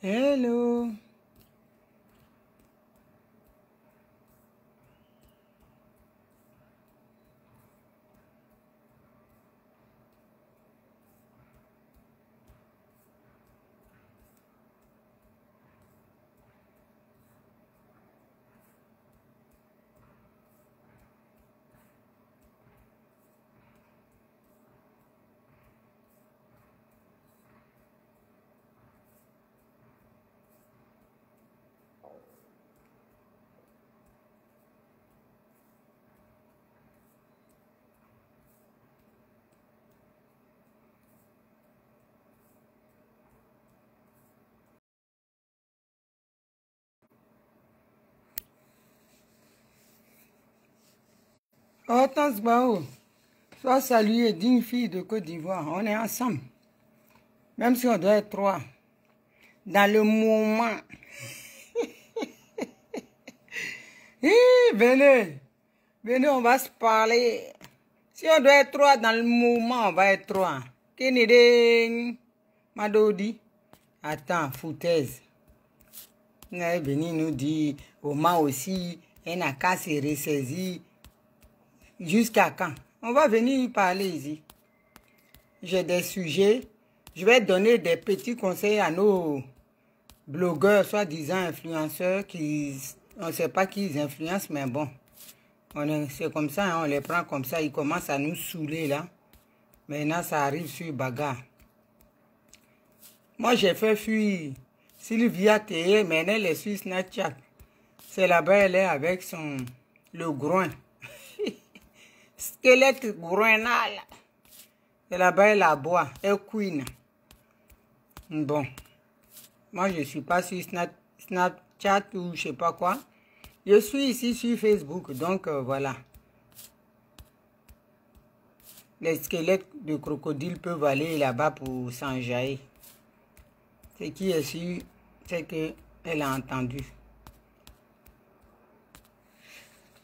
Hello. Oh, Tansbao, sois salué d'une fille de Côte d'Ivoire. On est ensemble. Même si on doit être trois. Dans le moment. Venez. Venez, on va se parler. Si on doit être trois dans le moment, on va être trois. Kenede Madodi. Attends, foutaise. Beni nous dit, Oma aussi, elle n'a qu'à se ressaisir. Jusqu'à quand? On va venir parler ici. J'ai des sujets. Je vais donner des petits conseils à nos blogueurs, soi-disant influenceurs, qui, on ne sait pas qui ils influencent, mais bon. C'est comme ça, hein, on les prend comme ça. Ils commencent à nous saouler là. Maintenant, ça arrive sur bagarre. Moi, j'ai fait fuir Sylvia Théé, maintenant elle est sur Snapchat. C'est là-bas, elle est avec le groin. Squelette groinal. Et là-bas, elle aboie. Elle queen. Bon. Moi, je ne suis pas sur Snapchat ou je ne sais pas quoi. Je suis ici sur Facebook. Donc, voilà. Les squelettes de crocodile peuvent aller là-bas pour s'enjailler. Ce qui est sûr, c'est qu'elle a entendu.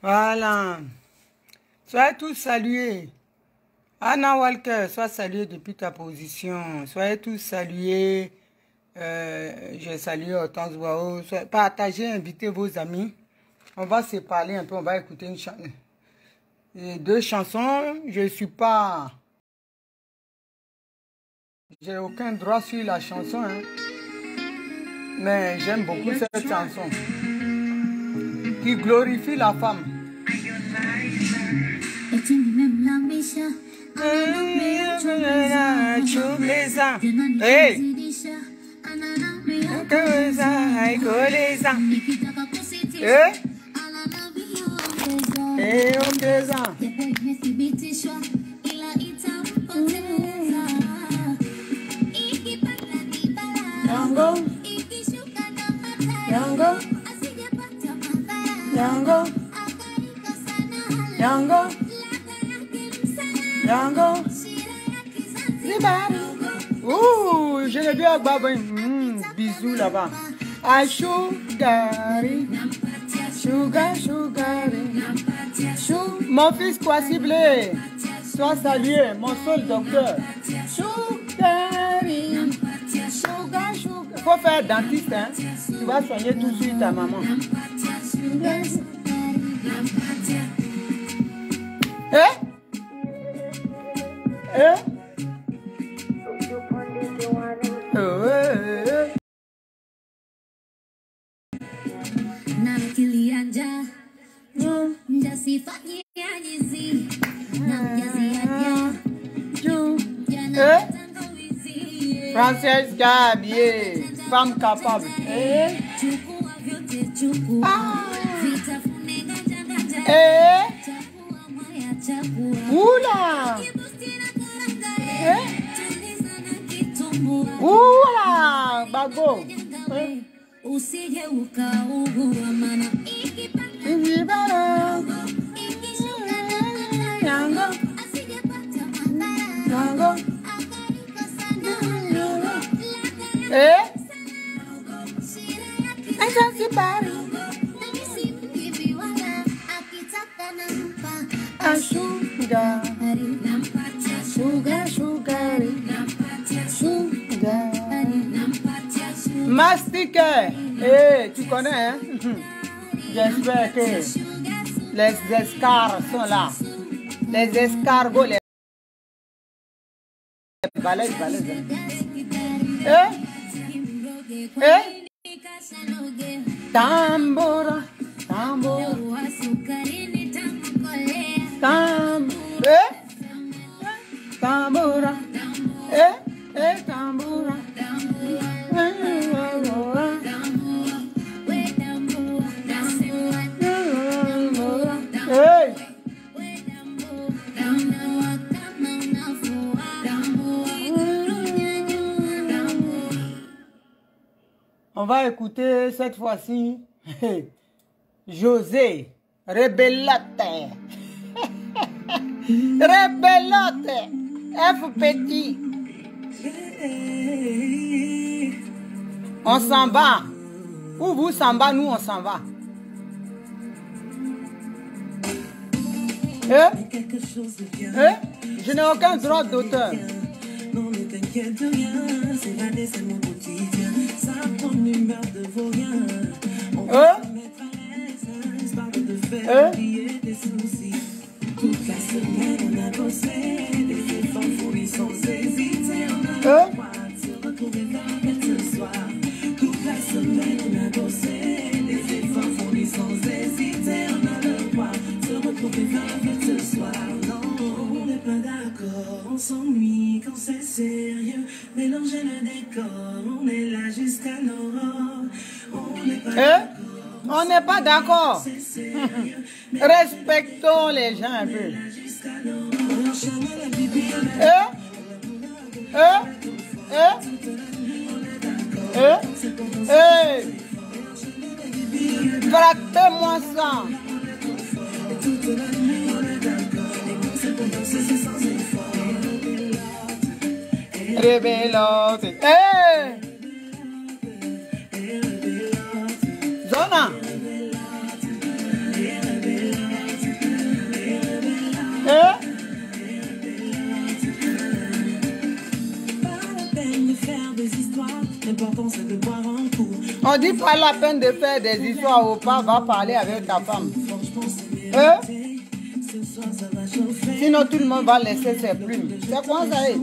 Voilà. Soyez tous salués. Anna Walker, sois saluée depuis ta position. Soyez tous salués. Je salue Hortense Wao. Partagez, invitez vos amis. On va se parler un peu. On va écouter deux chansons. Je suis pas... J'ai aucun droit sur la chanson. Hein. Mais j'aime beaucoup cette chanson. Qui glorifie la femme. Hey! Yango. Ouh, je l'ai vu à Babin. Bisous là-bas. Ah, Chougari. Mon fils quoi ciblé. Sois salué, mon seul docteur. Chougari. Faut faire dentiste, hein. Tu vas soigner tout de suite ta maman. Française Gabier, femme capable. Oula! Oula! Bago! Mastiqueur. Eh, tu connais, hein? J'espère que les escarres sont là. Les escargots, les balaises. Eh? Tambora. Tambora. Tambora. Hey. On va écouter cette fois-ci José Rebellote. Rebellote. F petit. On s'en va. Où vous s'en va, nous on s'en va. Je n'ai aucun droit d'auteur. Non, ne t'inquiète de rien, c'est la c'est mon quotidien. Ça prend l'humeur de vos riens. On va se mettre à l'aise, histoire de te faire oublier tes soucis. Toute la semaine, on a bossé, des efforts fournis sans hésiter. On a le droit de se retrouver vers ce soir. Toute la semaine, on a bossé, des efforts fournis sans hésiter. On a le droit de se retrouver vers ce soir. Non, on n'est pas d'accord, on s'ennuie quand c'est sérieux. Mélanger le décor, on est là jusqu'à l'aurore. On n'est pas d'accord. Respectons les gens un peu. Frappez-moi ça. Rebellote. Zona. On dit pas la peine de faire des histoires au pas, va parler avec ta femme. Sinon tout le monde va laisser ses plumes. C'est quoi ça est?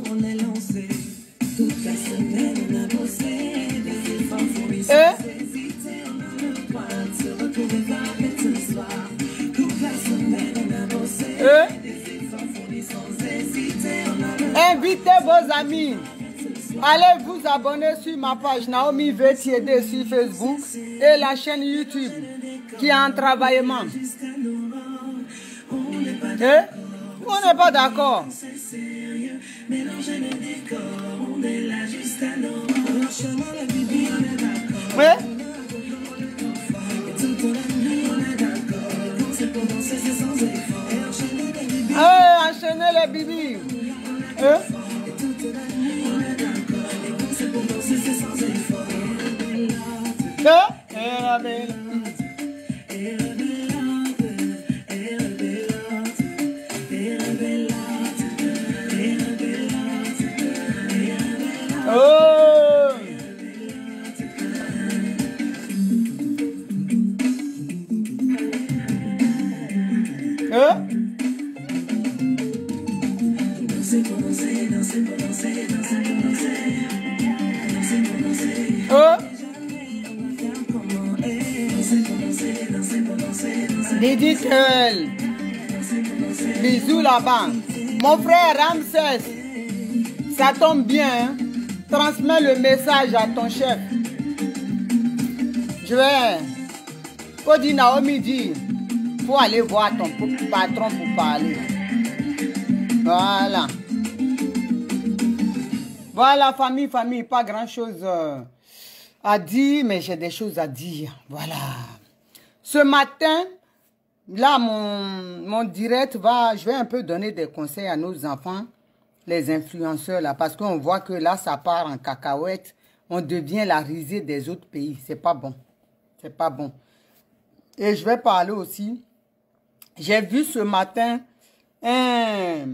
Invitez vos amis. Allez vous abonner sur ma page Naomi VTD sur Facebook et la chaîne YouTube qui est en travaillement. On n'est pas d'accord. Enchaînez les bibis. Dites-elle. Bisous là-bas. Mon frère Ramsès, ça tombe bien. Hein? Transmets le message à ton chef. Je vais. Cody Naomi dit, faut aller voir ton patron pour parler. Voilà. Voilà, famille, pas grand-chose à dire, mais j'ai des choses à dire. Voilà. Ce matin, là, mon direct je vais un peu donner des conseils à nos enfants, les influenceurs, là, parce qu'on voit que là, ça part en cacahuète. On devient la risée des autres pays. C'est pas bon. C'est pas bon. Et je vais parler aussi. J'ai vu ce matin un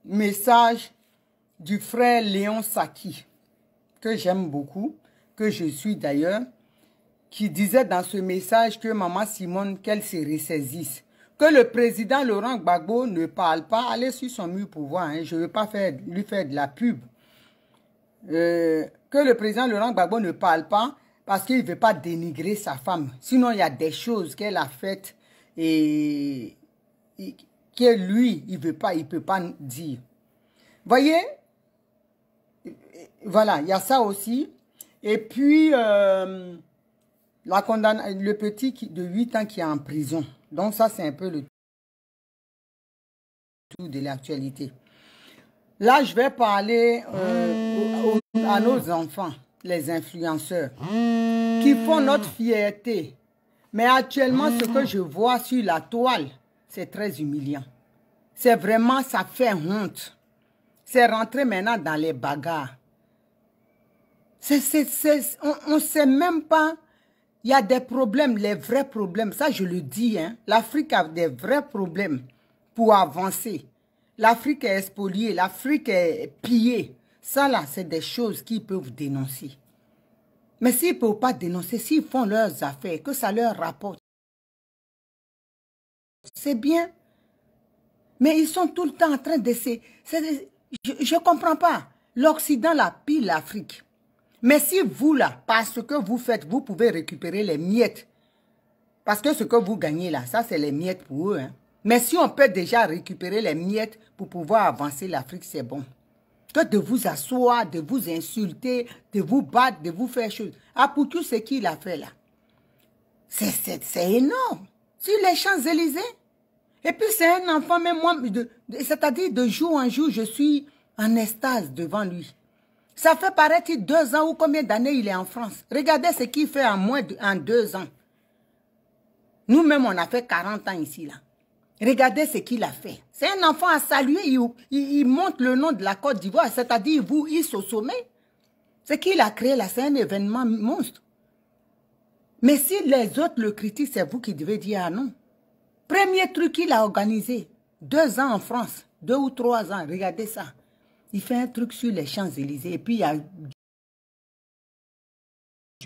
message du frère Léon Saki, que j'aime beaucoup. que je suis d'ailleurs, qui disait dans ce message que Maman Simone, qu'elle se ressaisisse. Que le président Laurent Gbagbo ne parle pas, allez sur son mur pour voir, hein, je ne veux pas lui faire de la pub. Que le président Laurent Gbagbo ne parle pas parce qu'il ne veut pas dénigrer sa femme. Sinon, il y a des choses qu'elle a faites et que lui, il ne peut pas dire. Voyez, voilà, il y a ça aussi. Et puis, le petit de 8 ans qui est en prison. Donc ça, c'est un peu le tout de l'actualité. Là, je vais parler à nos enfants, les influenceurs, qui font notre fierté. Mais actuellement, ce que je vois sur la toile, c'est très humiliant. C'est vraiment, ça fait honte. C'est rentrer maintenant dans les bagarres. On ne sait même pas. Il y a des problèmes, les vrais problèmes. Ça, je le dis. Hein. L'Afrique a des vrais problèmes pour avancer. L'Afrique est spoliée, l'Afrique est pillée. Ça, là, c'est des choses qu'ils peuvent dénoncer. Mais s'ils ne peuvent pas dénoncer, s'ils font leurs affaires, que ça leur rapporte, c'est bien. Mais ils sont tout le temps en train d'essayer. Je ne comprends pas. L'Occident, là, pille l'Afrique. Mais si vous, là, parce que vous faites, vous pouvez récupérer les miettes. Parce que ce que vous gagnez, là, ça, c'est les miettes pour eux. Hein. Mais si on peut déjà récupérer les miettes pour pouvoir avancer l'Afrique, c'est bon. Que de vous asseoir, de vous insulter, de vous battre, de vous faire chose. Ah, pour tout ce qu'il a fait, là. C'est énorme. Sur les Champs-Élysées. Et puis, c'est un enfant, même moi, c'est-à-dire de jour en jour, je suis en extase devant lui. Ça fait paraître 2 ans ou combien d'années il est en France. Regardez ce qu'il fait en 2 ans. Nous-mêmes, on a fait 40 ans ici, là. Regardez ce qu'il a fait. C'est un enfant à saluer. Il montre le nom de la Côte d'Ivoire, c'est-à-dire vous, il est au sommet. Ce qu'il a créé, là, c'est un événement monstre. Mais si les autres le critiquent, c'est vous qui devez dire ah non. Premier truc qu'il a organisé, 2 ans en France, 2 ou 3 ans, regardez ça. Il fait un truc sur les Champs-Élysées et puis il y a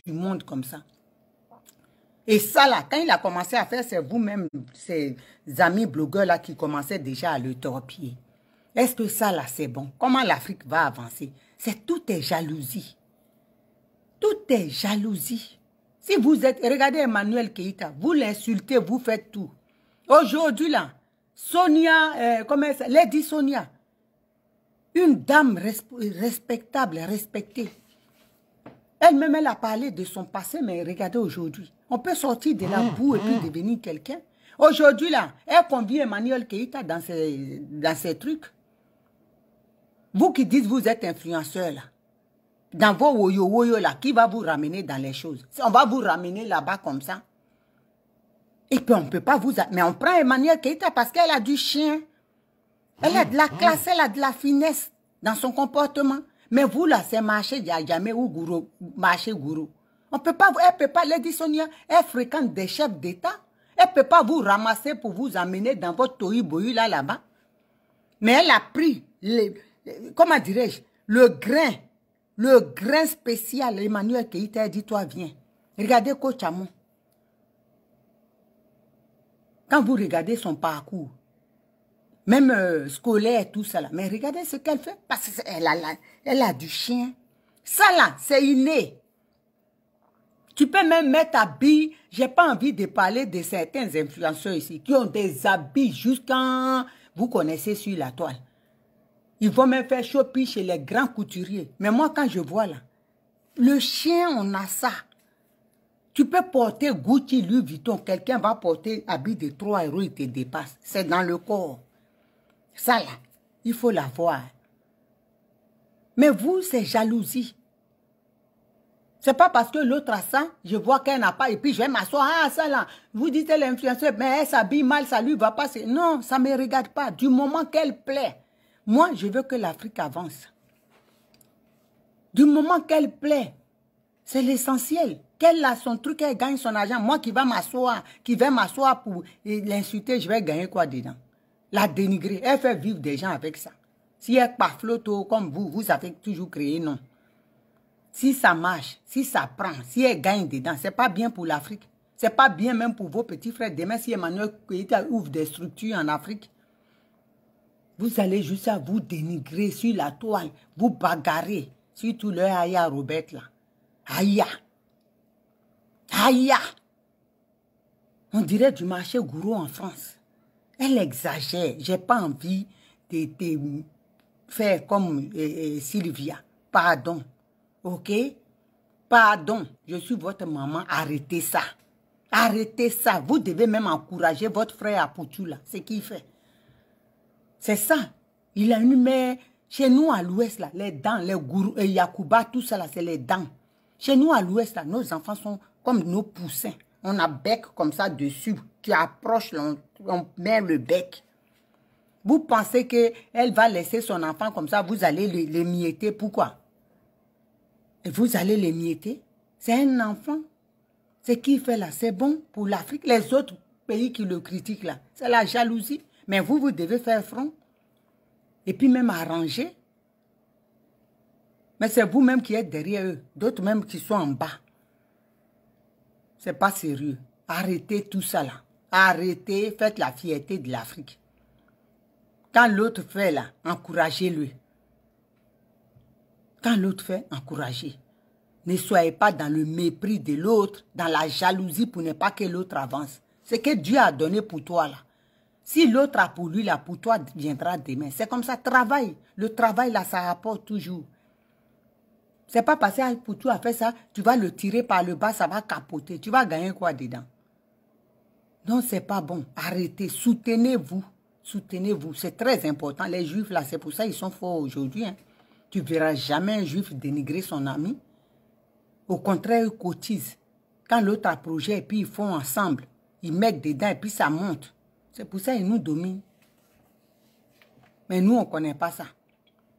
du monde comme ça. Et ça là, quand il a commencé à faire, c'est vous-même, ces amis blogueurs là qui commençaient déjà à le torpiller. Est-ce que ça là c'est bon? Comment l'Afrique va avancer? Tout est jalousie. Tout est jalousie. Si vous êtes, regardez Emmanuel Keïta, vous l'insultez, vous faites tout. Aujourd'hui là, Sonia, comment elle s'appelle? Lady Sonia. Une dame respectable, respectée. Elle-même, elle a parlé de son passé, mais regardez aujourd'hui. On peut sortir de la boue et puis devenir quelqu'un. Aujourd'hui, là, elle convie Emmanuel Keïta dans ses trucs. Vous qui dites vous êtes influenceur, là, dans vos woyo-woyo, là, qui va vous ramener dans les choses? On va vous ramener là-bas comme ça. Et puis, on ne peut pas vous... Mais on prend Emmanuel Keïta parce qu'elle a du chien. Elle a de la classe, elle a de la finesse dans son comportement. Mais vous, là, c'est marché Djadjamé ou gourou, marché gourou. On peut pas, elle ne peut pas, Lady Sonia, elle fréquente des chefs d'État. Elle ne peut pas vous ramasser pour vous amener dans votre tohi-bohu là-bas. Mais elle a pris, comment dirais-je, le grain spécial. Emmanuel Keïta a dit, toi, viens. Regardez Coach Amon. Quand vous regardez son parcours, même scolaire, tout ça là. Mais regardez ce qu'elle fait. Parce qu'elle a du chien. Ça là, c'est inné. Tu peux même mettre habits. J'ai pas envie de parler de certains influenceurs ici qui ont des habits jusqu'en... Vous connaissez sur la toile. Ils vont même faire shopping chez les grands couturiers. Mais moi, quand je vois là, le chien, on a ça. Tu peux porter Gucci, Louis Vuitton. Quelqu'un va porter habit de 3 €, il te dépasse. C'est dans le corps. Ça là, il faut l'avoir. Mais vous, c'est jalousie. C'est pas parce que l'autre a ça, je vois qu'elle n'a pas, et puis je vais m'asseoir, ah ça là, vous dites l'influenceur, mais elle s'habille mal, ça lui va pas. Non, ça ne me regarde pas. Du moment qu'elle plaît, moi, je veux que l'Afrique avance. Du moment qu'elle plaît, c'est l'essentiel. Qu'elle a son truc, elle gagne son argent. Moi qui vais m'asseoir pour l'insulter, je vais gagner quoi dedans? La dénigrer. Elle fait vivre des gens avec ça. Si elle parle comme vous avez toujours créé, non. Si ça marche, si ça prend, si elle gagne dedans, ce n'est pas bien pour l'Afrique. Ce n'est pas bien même pour vos petits frères. Demain, si Emmanuel Keïta ouvre des structures en Afrique, vous allez juste à vous dénigrer sur la toile, vous bagarrer, surtout le Aya Robert là. Aya. Aya. On dirait du marché gourou en France. Elle exagère. Je n'ai pas envie de faire comme Sylvia. Pardon. Ok? Pardon. Je suis votre maman. Arrêtez ça. Arrêtez ça. Vous devez même encourager votre frère Apoutou là. C'est ce qu'il fait. C'est ça. Il a une mère. Chez nous à l'ouest là, les dents, les gourous, et Yakuba, tout ça là, c'est les dents. Chez nous à l'ouest là, nos enfants sont comme nos poussins. On a bec comme ça dessus. Tu approches, on met le bec. Vous pensez qu'elle va laisser son enfant comme ça, vous allez les mietter. Pourquoi? Et vous allez les mietter? C'est un enfant. Ce qu'il fait là, c'est bon pour l'Afrique. Les autres pays qui le critiquent là, c'est la jalousie. Mais vous, vous devez faire front. Et puis même arranger. Mais c'est vous-même qui êtes derrière eux. D'autres même qui sont en bas. C'est pas sérieux. Arrêtez tout ça là. Arrêtez, faites la fierté de l'Afrique. Quand l'autre fait là, encouragez-le. Quand l'autre fait, encouragez. Ne soyez pas dans le mépris de l'autre, dans la jalousie pour ne pas que l'autre avance. C'est que Dieu a donné pour toi là. Si l'autre a pour lui là, pour toi viendra demain. C'est comme ça, travail. Le travail là, ça rapporte toujours. C'est pas parce que pour toi a fait ça, tu vas le tirer par le bas, ça va capoter. Tu vas gagner quoi dedans? Donc c'est pas bon. Arrêtez, soutenez-vous. Soutenez-vous. C'est très important. Les juifs là, c'est pour ça qu'ils sont forts aujourd'hui. Hein. Tu ne verras jamais un juif dénigrer son ami. Au contraire, ils cotisent. Quand l'autre a projet et puis ils font ensemble, ils mettent dedans et puis ça monte. C'est pour ça qu'ils nous dominent. Mais nous, on ne connaît pas ça.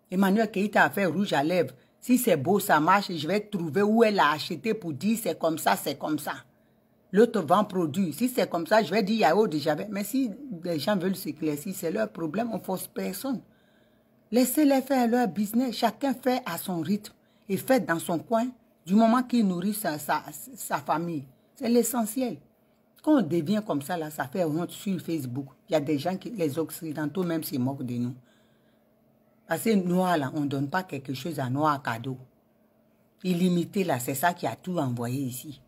Emmanuel Keïta a fait rouge à lèvres. Si c'est beau, ça marche, je vais trouver où elle a acheté pour dire c'est comme ça, c'est comme ça. L'autre vend produit. Si c'est comme ça, je vais dire Yao de Javel. Mais si les gens veulent s'éclaircir, c'est leur problème, on ne force personne. Laissez-les faire leur business. Chacun fait à son rythme et fait dans son coin du moment qu'il nourrit sa famille. C'est l'essentiel. Quand on devient comme ça, là, ça fait honte sur Facebook. Il y a des gens, les Occidentaux même, se moquent de nous. Parce que noir, là, on ne donne pas quelque chose à noir cadeau. Illimité, là, c'est ça qui a tout envoyé ici.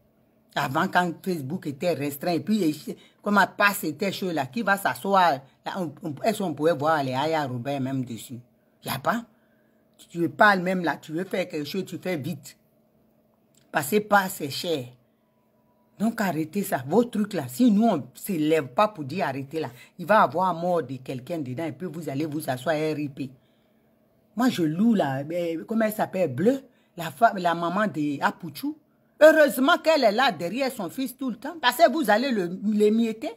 Avant, quand Facebook était restreint, et puis, comme ma passe était chaud, là, qui va s'asseoir, est-ce qu'on pouvait voir les Aya Robert même dessus? Il n'y a pas. Tu parles même là, tu veux faire quelque chose, tu fais vite. Parce que pas, c'est cher. Donc arrêtez ça, vos trucs là, si nous on ne s'élève pas pour dire arrêtez là, il va avoir mort de quelqu'un dedans et puis vous allez vous asseoir RIP. Moi je loue là, comment elle s'appelle, Bleu, la maman de Apoutou. Heureusement qu'elle est là derrière son fils tout le temps, parce que vous allez les mietter.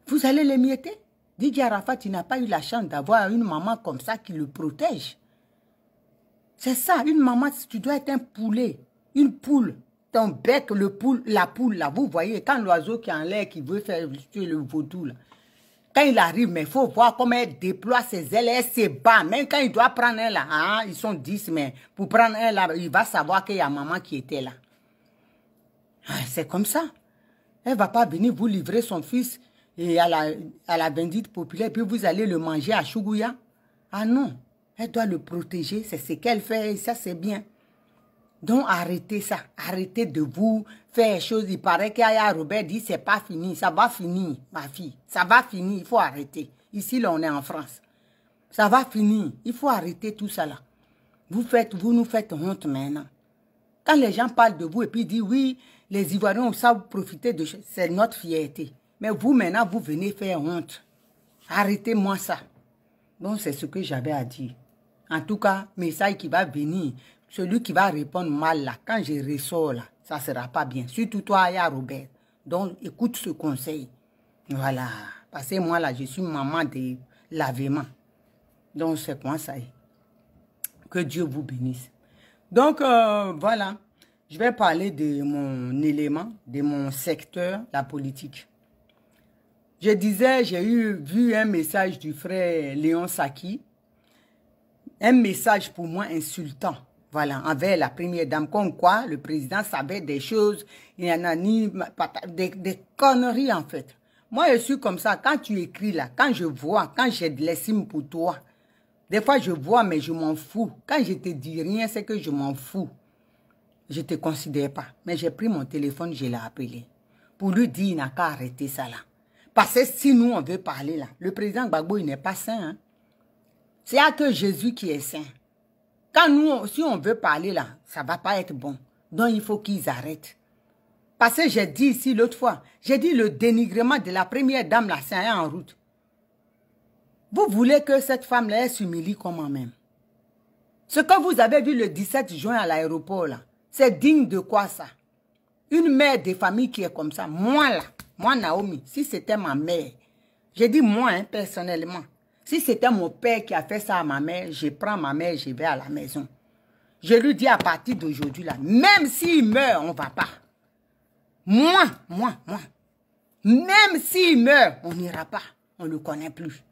Vous allez les mietter. Didier Arafat, il n'a pas eu la chance d'avoir une maman comme ça qui le protège. C'est ça, une maman, tu dois être un poulet, une poule. Ton bec, la poule, là, vous voyez, quand l'oiseau qui est en l'air, qui veut faire tuer le vaudou, là, quand il arrive, mais il faut voir comment elle déploie ses ailes, elle se bat. Même quand il doit prendre un là, hein, ils sont 10, mais pour prendre un là, il va savoir qu'il y a maman qui était là. Ah, c'est comme ça. Elle ne va pas venir vous livrer son fils et à la vendite populaire, puis vous allez le manger à Chougouya. Ah non, elle doit le protéger, c'est ce qu'elle fait, et ça c'est bien. Donc arrêtez ça, arrêtez de vous faire choses. Il paraît qu'Aya Robert dit c'est pas fini, ça va finir ma fille, ça va finir, il faut arrêter. Ici là on est en France, ça va finir, il faut arrêter tout ça là. Vous nous faites honte maintenant. Quand les gens parlent de vous et puis disent oui, les Ivoiriens savent profiter de choses, c'est notre fierté. Mais vous maintenant vous venez faire honte. Arrêtez-moi ça. Donc c'est ce que j'avais à dire. En tout cas, message qui va venir. Celui qui va répondre mal là, quand je ressors là, ça ne sera pas bien. Surtout toi, Aya Robert. Donc, écoute ce conseil. Voilà. Parce que moi là, je suis maman de lavement. Donc, c'est quoi ça? Que Dieu vous bénisse. Donc, voilà. Je vais parler de mon élément, de mon secteur, la politique. Je disais, j'ai vu un message du frère Léon Saki. Un message pour moi insultant. Voilà, envers la première dame. Comme quoi, le président savait des choses. Il y en a ni des conneries, en fait. Moi, je suis comme ça. Quand tu écris là, quand je vois, quand j'ai de l'estime pour toi, des fois, je vois, mais je m'en fous. Quand je te dis rien, c'est que je m'en fous. Je ne te considère pas. Mais j'ai pris mon téléphone, je l'ai appelé. Pour lui dire, il n'a qu'à arrêter ça là. Parce que si nous, on veut parler là, le président Gbagbo, il n'est pas saint. Hein? C'est à que Jésus qui est saint. Quand nous, si on veut parler là, ça ne va pas être bon. Donc, il faut qu'ils arrêtent. Parce que j'ai dit ici l'autre fois, j'ai dit le dénigrement de la première dame là, c'est en route. Vous voulez que cette femme-là s'humilie comment même? Ce que vous avez vu le 17 juin à l'aéroport là, c'est digne de quoi ça? Une mère de famille qui est comme ça. Moi là, moi Naomi, si c'était ma mère, j'ai dit moi hein, personnellement, si c'était mon père qui a fait ça à ma mère, je prends ma mère et je vais à la maison. Je lui dis à partir d'aujourd'hui là, même s'il meurt, on ne va pas. Moi. Même s'il meurt, on n'ira pas. On ne le connaît plus.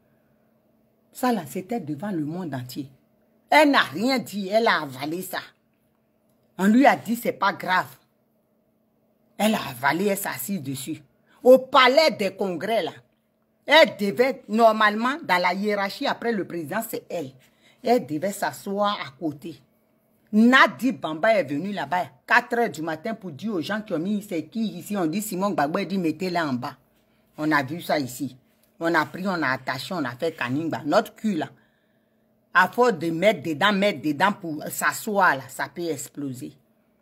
Ça là, c'était devant le monde entier. Elle n'a rien dit, elle a avalé ça. On lui a dit, c'est pas grave. Elle a avalé, elle s'est assise dessus. Au palais des congrès, là, elle devait, normalement, dans la hiérarchie, après le président, c'est elle. Elle devait s'asseoir à côté. Nadi Bamba est venu là-bas, 4 h du matin, pour dire aux gens qui ont mis, c'est qui ici, on dit Simon Gbagbo, il dit, mettez-la en bas. On a vu ça ici. On a pris, on a attaché, on a fait Kaningba. Notre cul, là, à force de mettre dedans pour s'asseoir, là, ça peut exploser.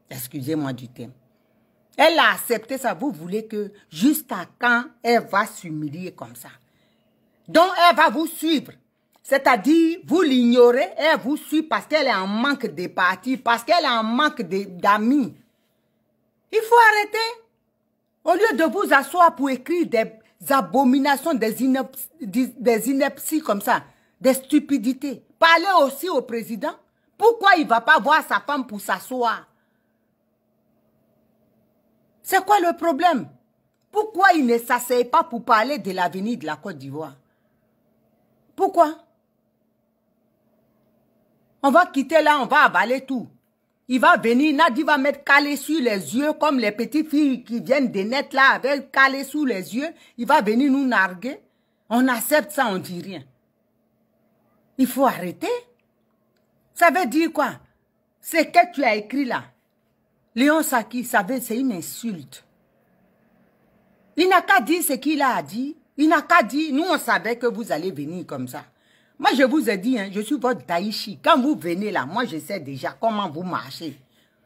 Excusez-moi du terme. Elle a accepté ça. Vous voulez que jusqu'à quand elle va s'humilier comme ça? Donc, elle va vous suivre. C'est-à-dire, vous l'ignorez, elle vous suit parce qu'elle est en manque de partis, parce qu'elle est en manque d'amis. Il faut arrêter. Au lieu de vous asseoir pour écrire des abominations, des inepties comme ça, des stupidités. Parlez aussi au président. Pourquoi il ne va pas voir sa femme pour s'asseoir? C'est quoi le problème? Pourquoi il ne s'asseye pas pour parler de l'avenir de la Côte d'Ivoire? Pourquoi? On va quitter là, on va avaler tout. Il va venir, Nadi va mettre calé sur les yeux, comme les petites filles qui viennent des nets là, avec calé sous les yeux. Il va venir nous narguer. On accepte ça, on ne dit rien. Il faut arrêter. Ça veut dire quoi? Ce que tu as écrit là, Léon Saki, c'est une insulte. Il n'a qu'à dire ce qu'il a dit. Il n'a qu'à dire, nous on savait que vous allez venir comme ça. Moi je vous ai dit, hein, je suis votre Daïchi. Quand vous venez là, moi je sais déjà comment vous marchez.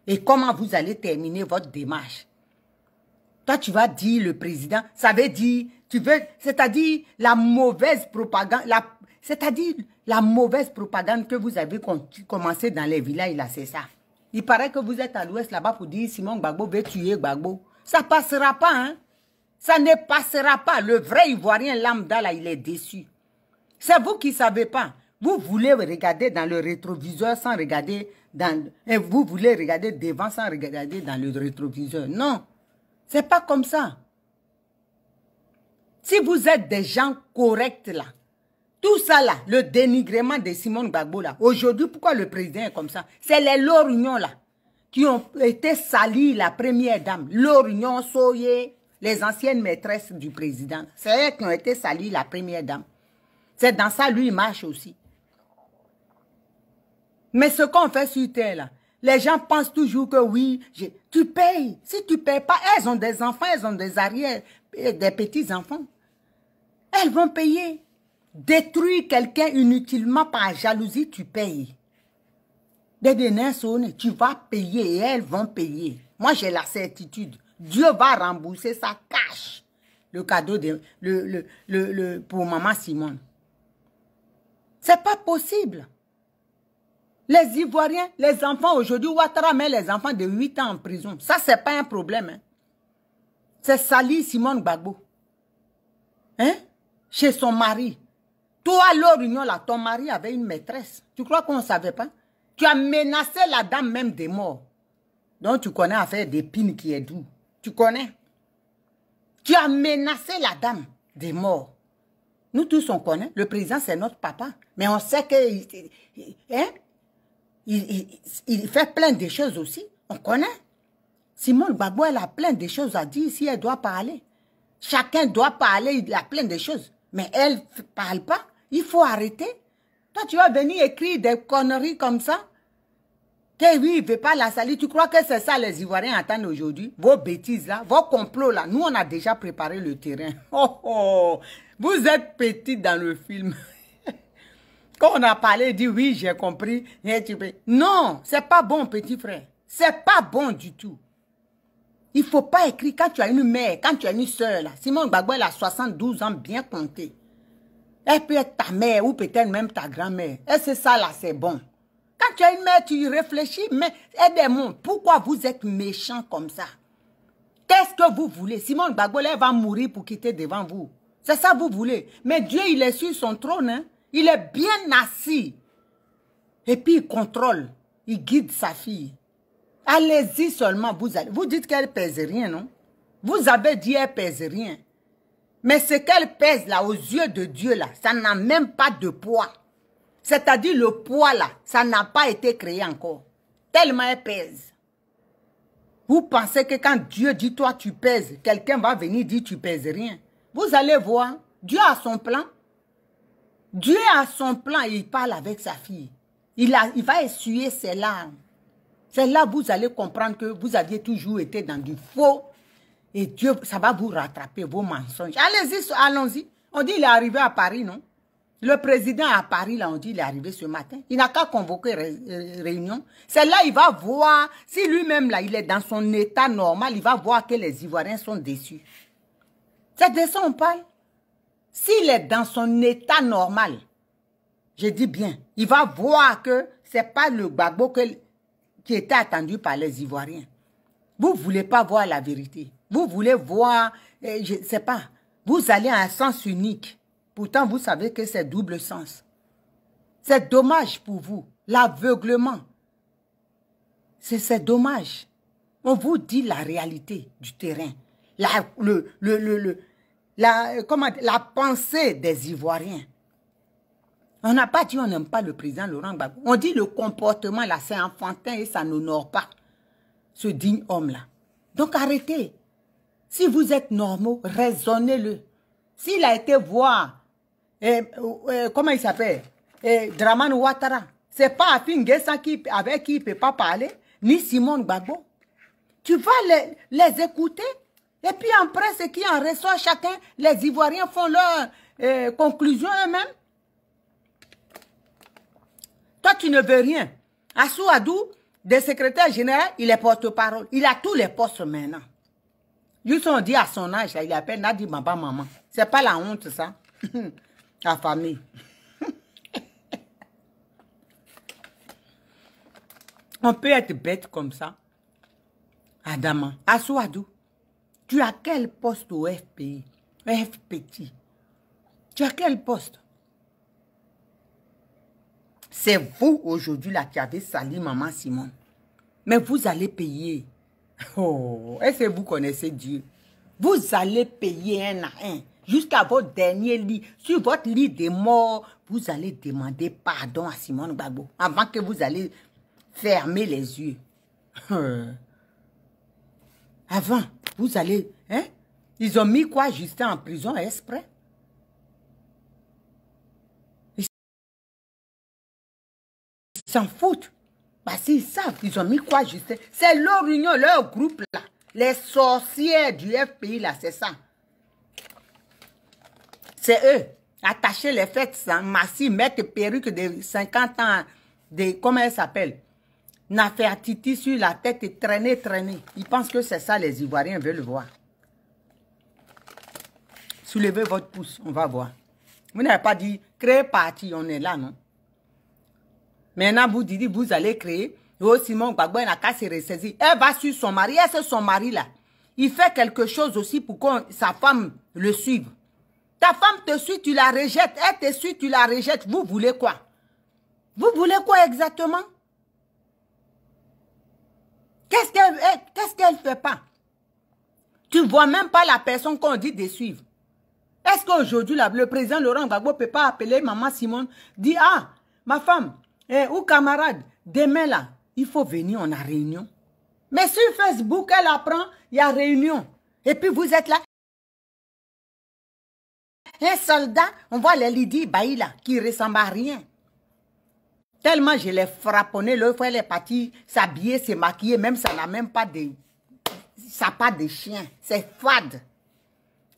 Et comment vous allez terminer votre démarche. Toi tu vas dire le président, ça veut dire, c'est-à-dire la mauvaise propagande, c'est-à-dire la mauvaise propagande que vous avez commencé dans les villages là, c'est ça. Il paraît que vous êtes à l'ouest là-bas pour dire Simon Gbagbo veut tuer Gbagbo. Ça ne passera pas, hein. Ça ne passera pas. Le vrai Ivoirien lambda là, il est déçu. C'est vous qui ne savez pas. Vous voulez regarder dans le rétroviseur sans regarder dans... Et vous voulez regarder devant sans regarder dans le rétroviseur. Non, ce n'est pas comme ça. Si vous êtes des gens corrects là, tout ça là, le dénigrement de Simon Gbagbo là, aujourd'hui, pourquoi le président est comme ça? C'est les Lorignon là, qui ont été salis la première dame. Lorignon, Soye, les anciennes maîtresses du président. C'est elles qui ont été salis la première dame. C'est dans ça, lui, il marche aussi. Mais ce qu'on fait sur terre là, les gens pensent toujours que oui, tu payes. Si tu ne payes pas, elles ont des enfants, elles ont des arrières, des petits-enfants. Elles vont payer. Détruire quelqu'un inutilement par jalousie, tu payes. Tu vas payer et elles vont payer. Moi, j'ai la certitude. Dieu va rembourser ça cash. Le cadeau pour maman Simone. C'est pas possible. Les Ivoiriens, les enfants aujourd'hui, Ouattara met les enfants de 8 ans en prison. Ça, c'est pas un problème. Hein. C'est sali Simone Gbagbo. Hein? Chez son mari. Toi, Lorignon, là, ton mari avait une maîtresse. Tu crois qu'on ne savait pas? Tu as menacé la dame même des morts. Donc, tu connais l'affaire d'Épine qui est doux. Tu connais? Tu as menacé la dame des morts. Nous tous, on connaît. Le président, c'est notre papa. Mais on sait que... Hein? il fait plein de choses aussi. On connaît. Simone Gbagbo, elle a plein de choses à dire si elle doit parler. Chacun doit parler, il a plein de choses. Mais elle ne parle pas. Il faut arrêter. Toi, tu vas venir écrire des conneries comme ça. Que oui, il ne veut pas la salir. Tu crois que c'est ça les Ivoiriens attendent aujourd'hui? Vos bêtises là, vos complots là. Nous, on a déjà préparé le terrain. Oh, oh. Vous êtes petits dans le film. Quand on a parlé, il dit oui, j'ai compris. Non, c'est pas bon, petit frère. C'est pas bon du tout. Il ne faut pas écrire quand tu as une mère, quand tu as une soeur là. Simone Gbagbo, elle a 72 ans, bien compté. Elle peut être ta mère ou peut-être même ta grand-mère. Et c'est ça là, c'est bon. Quand tu as une mère, tu y réfléchis, mais aidez-moi. Pourquoi vous êtes méchant comme ça? Qu'est-ce que vous voulez? Simone Gbagbo, elle va mourir pour quitter devant vous. C'est ça que vous voulez. Mais Dieu, il est sur son trône. Hein? Il est bien assis. Et puis, il contrôle. Il guide sa fille. Allez-y seulement. Vous dites qu'elle pèse rien, non? Vous avez dit qu'elle pèse rien. Mais ce qu'elle pèse là, aux yeux de Dieu là, ça n'a même pas de poids. C'est-à-dire le poids là, ça n'a pas été créé encore. Tellement elle pèse. Vous pensez que quand Dieu dit toi tu pèses, quelqu'un va venir dire tu pèses rien. Vous allez voir, Dieu a son plan. Dieu a son plan et il parle avec sa fille. Il va essuyer ses larmes. C'est là que vous allez comprendre que vous aviez toujours été dans du faux. Et Dieu, ça va vous rattraper vos mensonges. Allez-y, allons-y. On dit qu'il est arrivé à Paris, non? Le président à Paris, là, on dit qu'il est arrivé ce matin. Il n'a qu'à convoquer réunion. C'est là il va voir, si lui-même, là, il est dans son état normal, il va voir que les Ivoiriens sont déçus. C'est de ça on parle. S'il est dans son état normal, je dis bien, il va voir que ce n'est pas le Gbagbo qui était attendu par les Ivoiriens. Vous ne voulez pas voir la vérité. Vous voulez voir, je ne sais pas, vous allez à un sens unique. Pourtant, vous savez que c'est double sens. C'est dommage pour vous. L'aveuglement. C'est dommage. On vous dit la réalité du terrain. La pensée des Ivoiriens. On n'a pas dit on n'aime pas le président Laurent Gbagbo. On dit le comportement là, c'est enfantin et ça n'honore pas ce digne homme-là. Donc arrêtez. Si vous êtes normaux, raisonnez-le. S'il a été voir, comment il s'appelle, Dramane Ouattara, c'est pas Afin N'Guessan avec qui il ne peut pas parler, ni Simone Gbagbo. Tu vas les écouter, et puis après, ce qui en ressort, chacun, les Ivoiriens font leur conclusion eux-mêmes. Toi, tu ne veux rien. Assou Adou, des secrétaires généraux, il est porte-parole. Il a tous les postes maintenant. Juste on dit à son âge, là, il appelle Nadi Baba Maman. C'est pas la honte, ça. La famille. On peut être bête comme ça. Adama, Assou Adou, tu as quel poste au FPI? FPT. Tu as quel poste? C'est vous aujourd'hui là qui avez sali Maman Simone. Mais vous allez payer. Oh, est-ce que vous connaissez Dieu? Vous allez payer un à un. Jusqu'à votre dernier lit. Sur votre lit de mort, vous allez demander pardon à Simone Gbagbo. Avant que vous allez fermer les yeux. Avant, vous allez... Hein? Ils ont mis quoi Justin en prison exprès? Ils s'en foutent. Parce qu'ils savent, ils ont mis quoi Justin? C'est leur union, leur groupe là. Les sorcières du FPI là, c'est ça. C'est eux. Attacher les fêtes massives, mettre perruque de 50 ans, comment elle s'appelle? Nafertiti sur la tête et traîner. Ils pensent que c'est ça les Ivoiriens veulent voir. Soulevez votre pouce, on va voir. Vous n'avez pas dit créer parti, on est là, non? Maintenant, vous dites, vous allez créer. Oh, Simone Gbagbo n'a qu'à se ressaisir. Elle va sur son mari. Est-ce que son mari, là, il fait quelque chose aussi pour que sa femme le suive? Ta femme te suit, tu la rejettes. Elle te suit, tu la rejettes. Vous voulez quoi? Vous voulez quoi exactement? Qu'est-ce qu'elle fait pas? Tu ne vois même pas la personne qu'on dit de suivre. Est-ce qu'aujourd'hui, le président Laurent Gbagbo ne peut pas appeler Maman Simone, dire, ah, ma femme, Eh, ou camarade, demain là, il faut venir, on a réunion. Mais sur Facebook, elle apprend, il y a réunion. Et puis vous êtes là. Un soldat, on voit les Lydie Bailly là, qui ne ressemble à rien. Tellement je l'ai frapponné, l'autre fois elle est partie s'habiller, se maquiller, même ça n'a même pas de... Ça n'a pas de chien, c'est fade.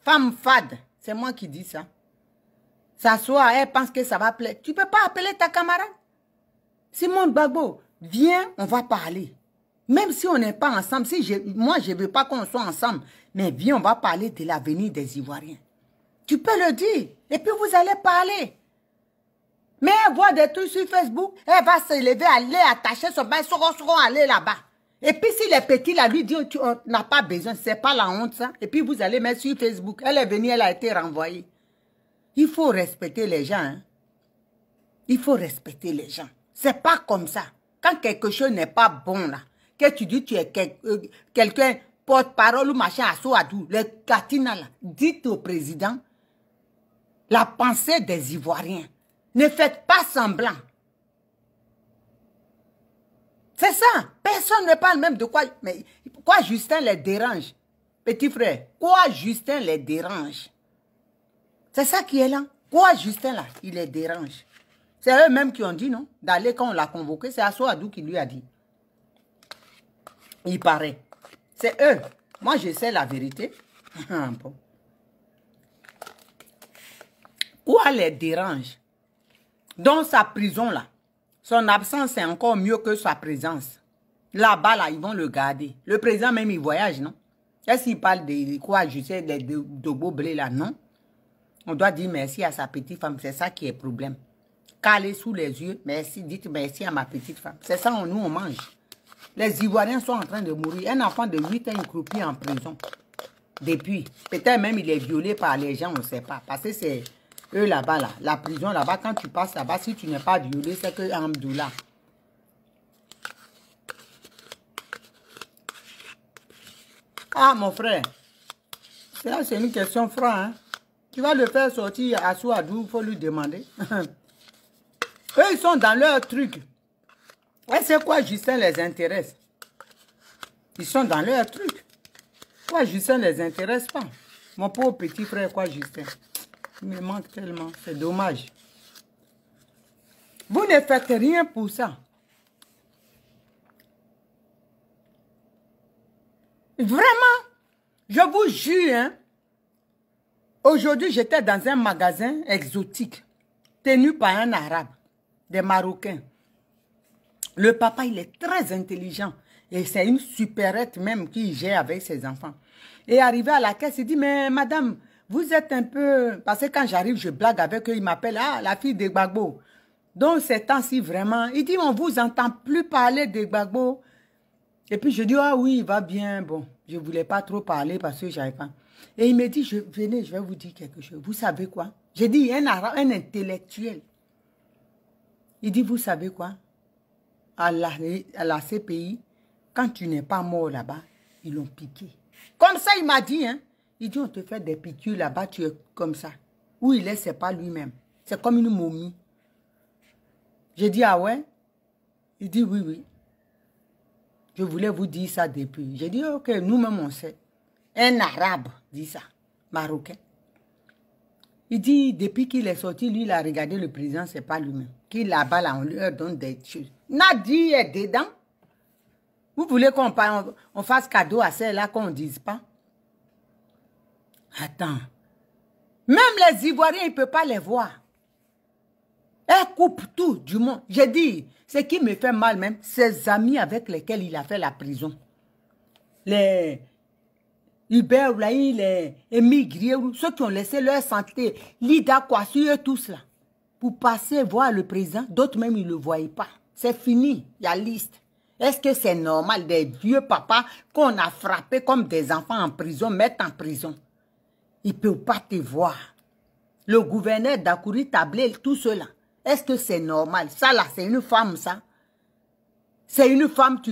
Femme fade, c'est moi qui dis ça. S'assoit, elle pense que ça va plaire. Tu ne peux pas appeler ta camarade? Simone Gbagbo, viens, on va parler. Même si on n'est pas ensemble, moi je ne veux pas qu'on soit ensemble, mais viens, on va parler de l'avenir des Ivoiriens. Tu peux le dire, et puis vous allez parler. Mais elle voit des trucs sur Facebook, elle va se lever, aller attacher son bain, aller là-bas. Et puis si les petits là lui disent, on n'a pas besoin, c'est pas la honte ça. Et puis vous allez mettre sur Facebook, elle est venue, elle a été renvoyée. Il faut respecter les gens. Hein? Il faut respecter les gens. C'est pas comme ça. Quand quelque chose n'est pas bon là, que tu dis tu es quelqu'un, porte-parole ou machin à Souadou, les Katina là, dites au président la pensée des Ivoiriens. Ne faites pas semblant. C'est ça. Personne ne parle même de quoi. Mais quoi Justin les dérange? Petit frère, quoi Justin les dérange? C'est ça qui est là. Quoi Justin là, il les dérange? C'est eux-mêmes qui ont dit non. D'aller quand on l'a convoqué, c'est Assoadou qui lui a dit. Il paraît. C'est eux. Moi, je sais la vérité. Bon. Quoi les dérange? Dans sa prison là, son absence est encore mieux que sa présence. Là-bas là, ils vont le garder. Le président même, il voyage, non? Est-ce qu'il parle de quoi, je sais, de beau blé là, non? On doit dire merci à sa petite femme, c'est ça qui est le problème. Calé sous les yeux, merci, dites merci à ma petite femme. C'est ça, nous on mange. Les Ivoiriens sont en train de mourir. Un enfant de 8 ans, il croupit en prison. Depuis, peut-être même il est violé par les gens, on ne sait pas. Parce que c'est... Eux là-bas, là, la prison là-bas, quand tu passes là-bas, si tu n'es pas violé, c'est que Amdoula. Ah, mon frère, c'est une question franche. Hein? Tu vas le faire sortir à Souadou, il faut lui demander. Eux, ils sont dans leur truc. Et c'est quoi Justin les intéresse? Ils sont dans leur truc. Quoi Justin les intéresse pas? Mon pauvre petit frère, quoi Justin? Il me manque tellement, c'est dommage. Vous ne faites rien pour ça. Vraiment, je vous jure, hein, aujourd'hui j'étais dans un magasin exotique, tenu par un arabe, des Marocains. Le papa, il est très intelligent. Et c'est une supérette même qui gère avec ses enfants. Et arrivé à la caisse, il dit, mais madame, vous êtes un peu... Parce que quand j'arrive, je blague avec eux, ils m'appellent, ah, la fille de Gbagbo. Donc, ces temps-ci, vraiment, il dit, on ne vous entend plus parler de Gbagbo. Et puis, je dis, ah oui, il va bien. Bon, je ne voulais pas trop parler parce que je n'avais pas... Et il me dit, venez, je vais vous dire quelque chose. Vous savez quoi? J'ai dit, un intellectuel. Il dit, vous savez quoi? À la CPI, quand tu n'es pas mort là-bas, ils l'ont piqué. Comme ça, il m'a dit, hein. Il dit, on te fait des piqûres là-bas, tu es comme ça. Où il est, c'est pas lui-même. C'est comme une momie. J'ai dit, ah ouais? Il dit, oui, oui. Je voulais vous dire ça depuis. J'ai dit, ok, nous-mêmes, on sait. Un arabe dit ça, marocain. Il dit, depuis qu'il est sorti, lui, il a regardé le président, c'est pas lui-même. Qu'il là-bas, là, on lui donne des choses. Nadi est dedans. Vous voulez qu'on fasse cadeau à celle-là, qu'on ne dise pas? Attends. Même les Ivoiriens, ils ne peuvent pas les voir. Elle coupe tout du monde. J'ai dit, ce qui me fait mal même, ses amis avec lesquels il a fait la prison. Les Hubert Oulaï, les émigrés, ceux qui ont laissé leur santé, Lida Kwasi, eux tous là, pour passer voir le président, d'autres même, ils ne le voyaient pas. C'est fini, il y a liste. Est-ce que c'est normal des vieux papas qu'on a frappés comme des enfants en prison, mettre en prison? Ils ne peuvent pas te voir. Le gouverneur d'Akouri Tablé, tout cela. Est-ce que c'est normal? Ça là, c'est une femme, ça. C'est une femme, tu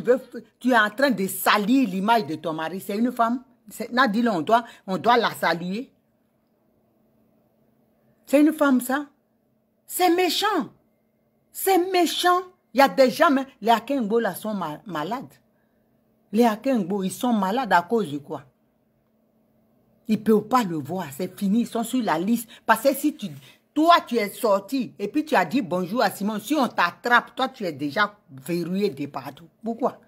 es en train de salir l'image de ton mari. C'est une femme. Nadine, on doit la saluer. C'est une femme, ça. C'est méchant. C'est méchant. Il y a des gens, mais les Akengbo là sont malades. Les Akengbo, ils sont malades à cause de quoi? Ils ne peuvent pas le voir, c'est fini, ils sont sur la liste. Parce que si toi tu es sorti et puis tu as dit bonjour à Simon, si on t'attrape, toi tu es déjà verrouillé de partout. Pourquoi?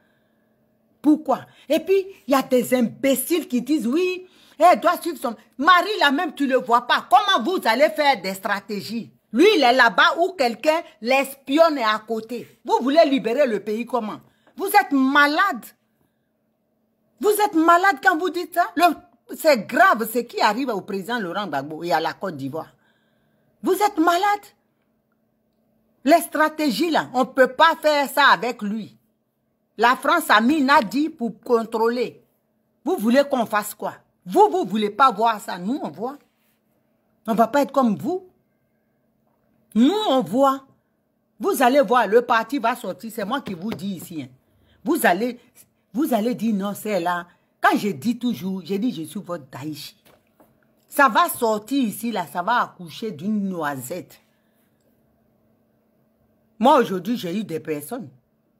Pourquoi? Et puis, il y a des imbéciles qui disent oui, elle doit suivre son... Marie là même, tu ne le vois pas. Comment vous allez faire des stratégies? Lui, il est là-bas où quelqu'un l'espionne à côté. Vous voulez libérer le pays comment? Vous êtes malade. Vous êtes malade quand vous dites ça. C'est grave ce qui arrive au président Laurent Gbagbo et à la Côte d'Ivoire. Vous êtes malade. Les stratégies là, on ne peut pas faire ça avec lui. La France a mis Nadi pour contrôler. Vous voulez qu'on fasse quoi? Vous ne voulez pas voir ça. Nous, on voit. On ne va pas être comme vous. Nous, on voit. Vous allez voir, le parti va sortir. C'est moi qui vous dis ici. Hein. Vous allez dire non, c'est là. Quand je dis toujours, je dis je suis votre Daïchi. Ça va sortir ici, là, ça va accoucher d'une noisette. Moi, aujourd'hui, j'ai eu des personnes.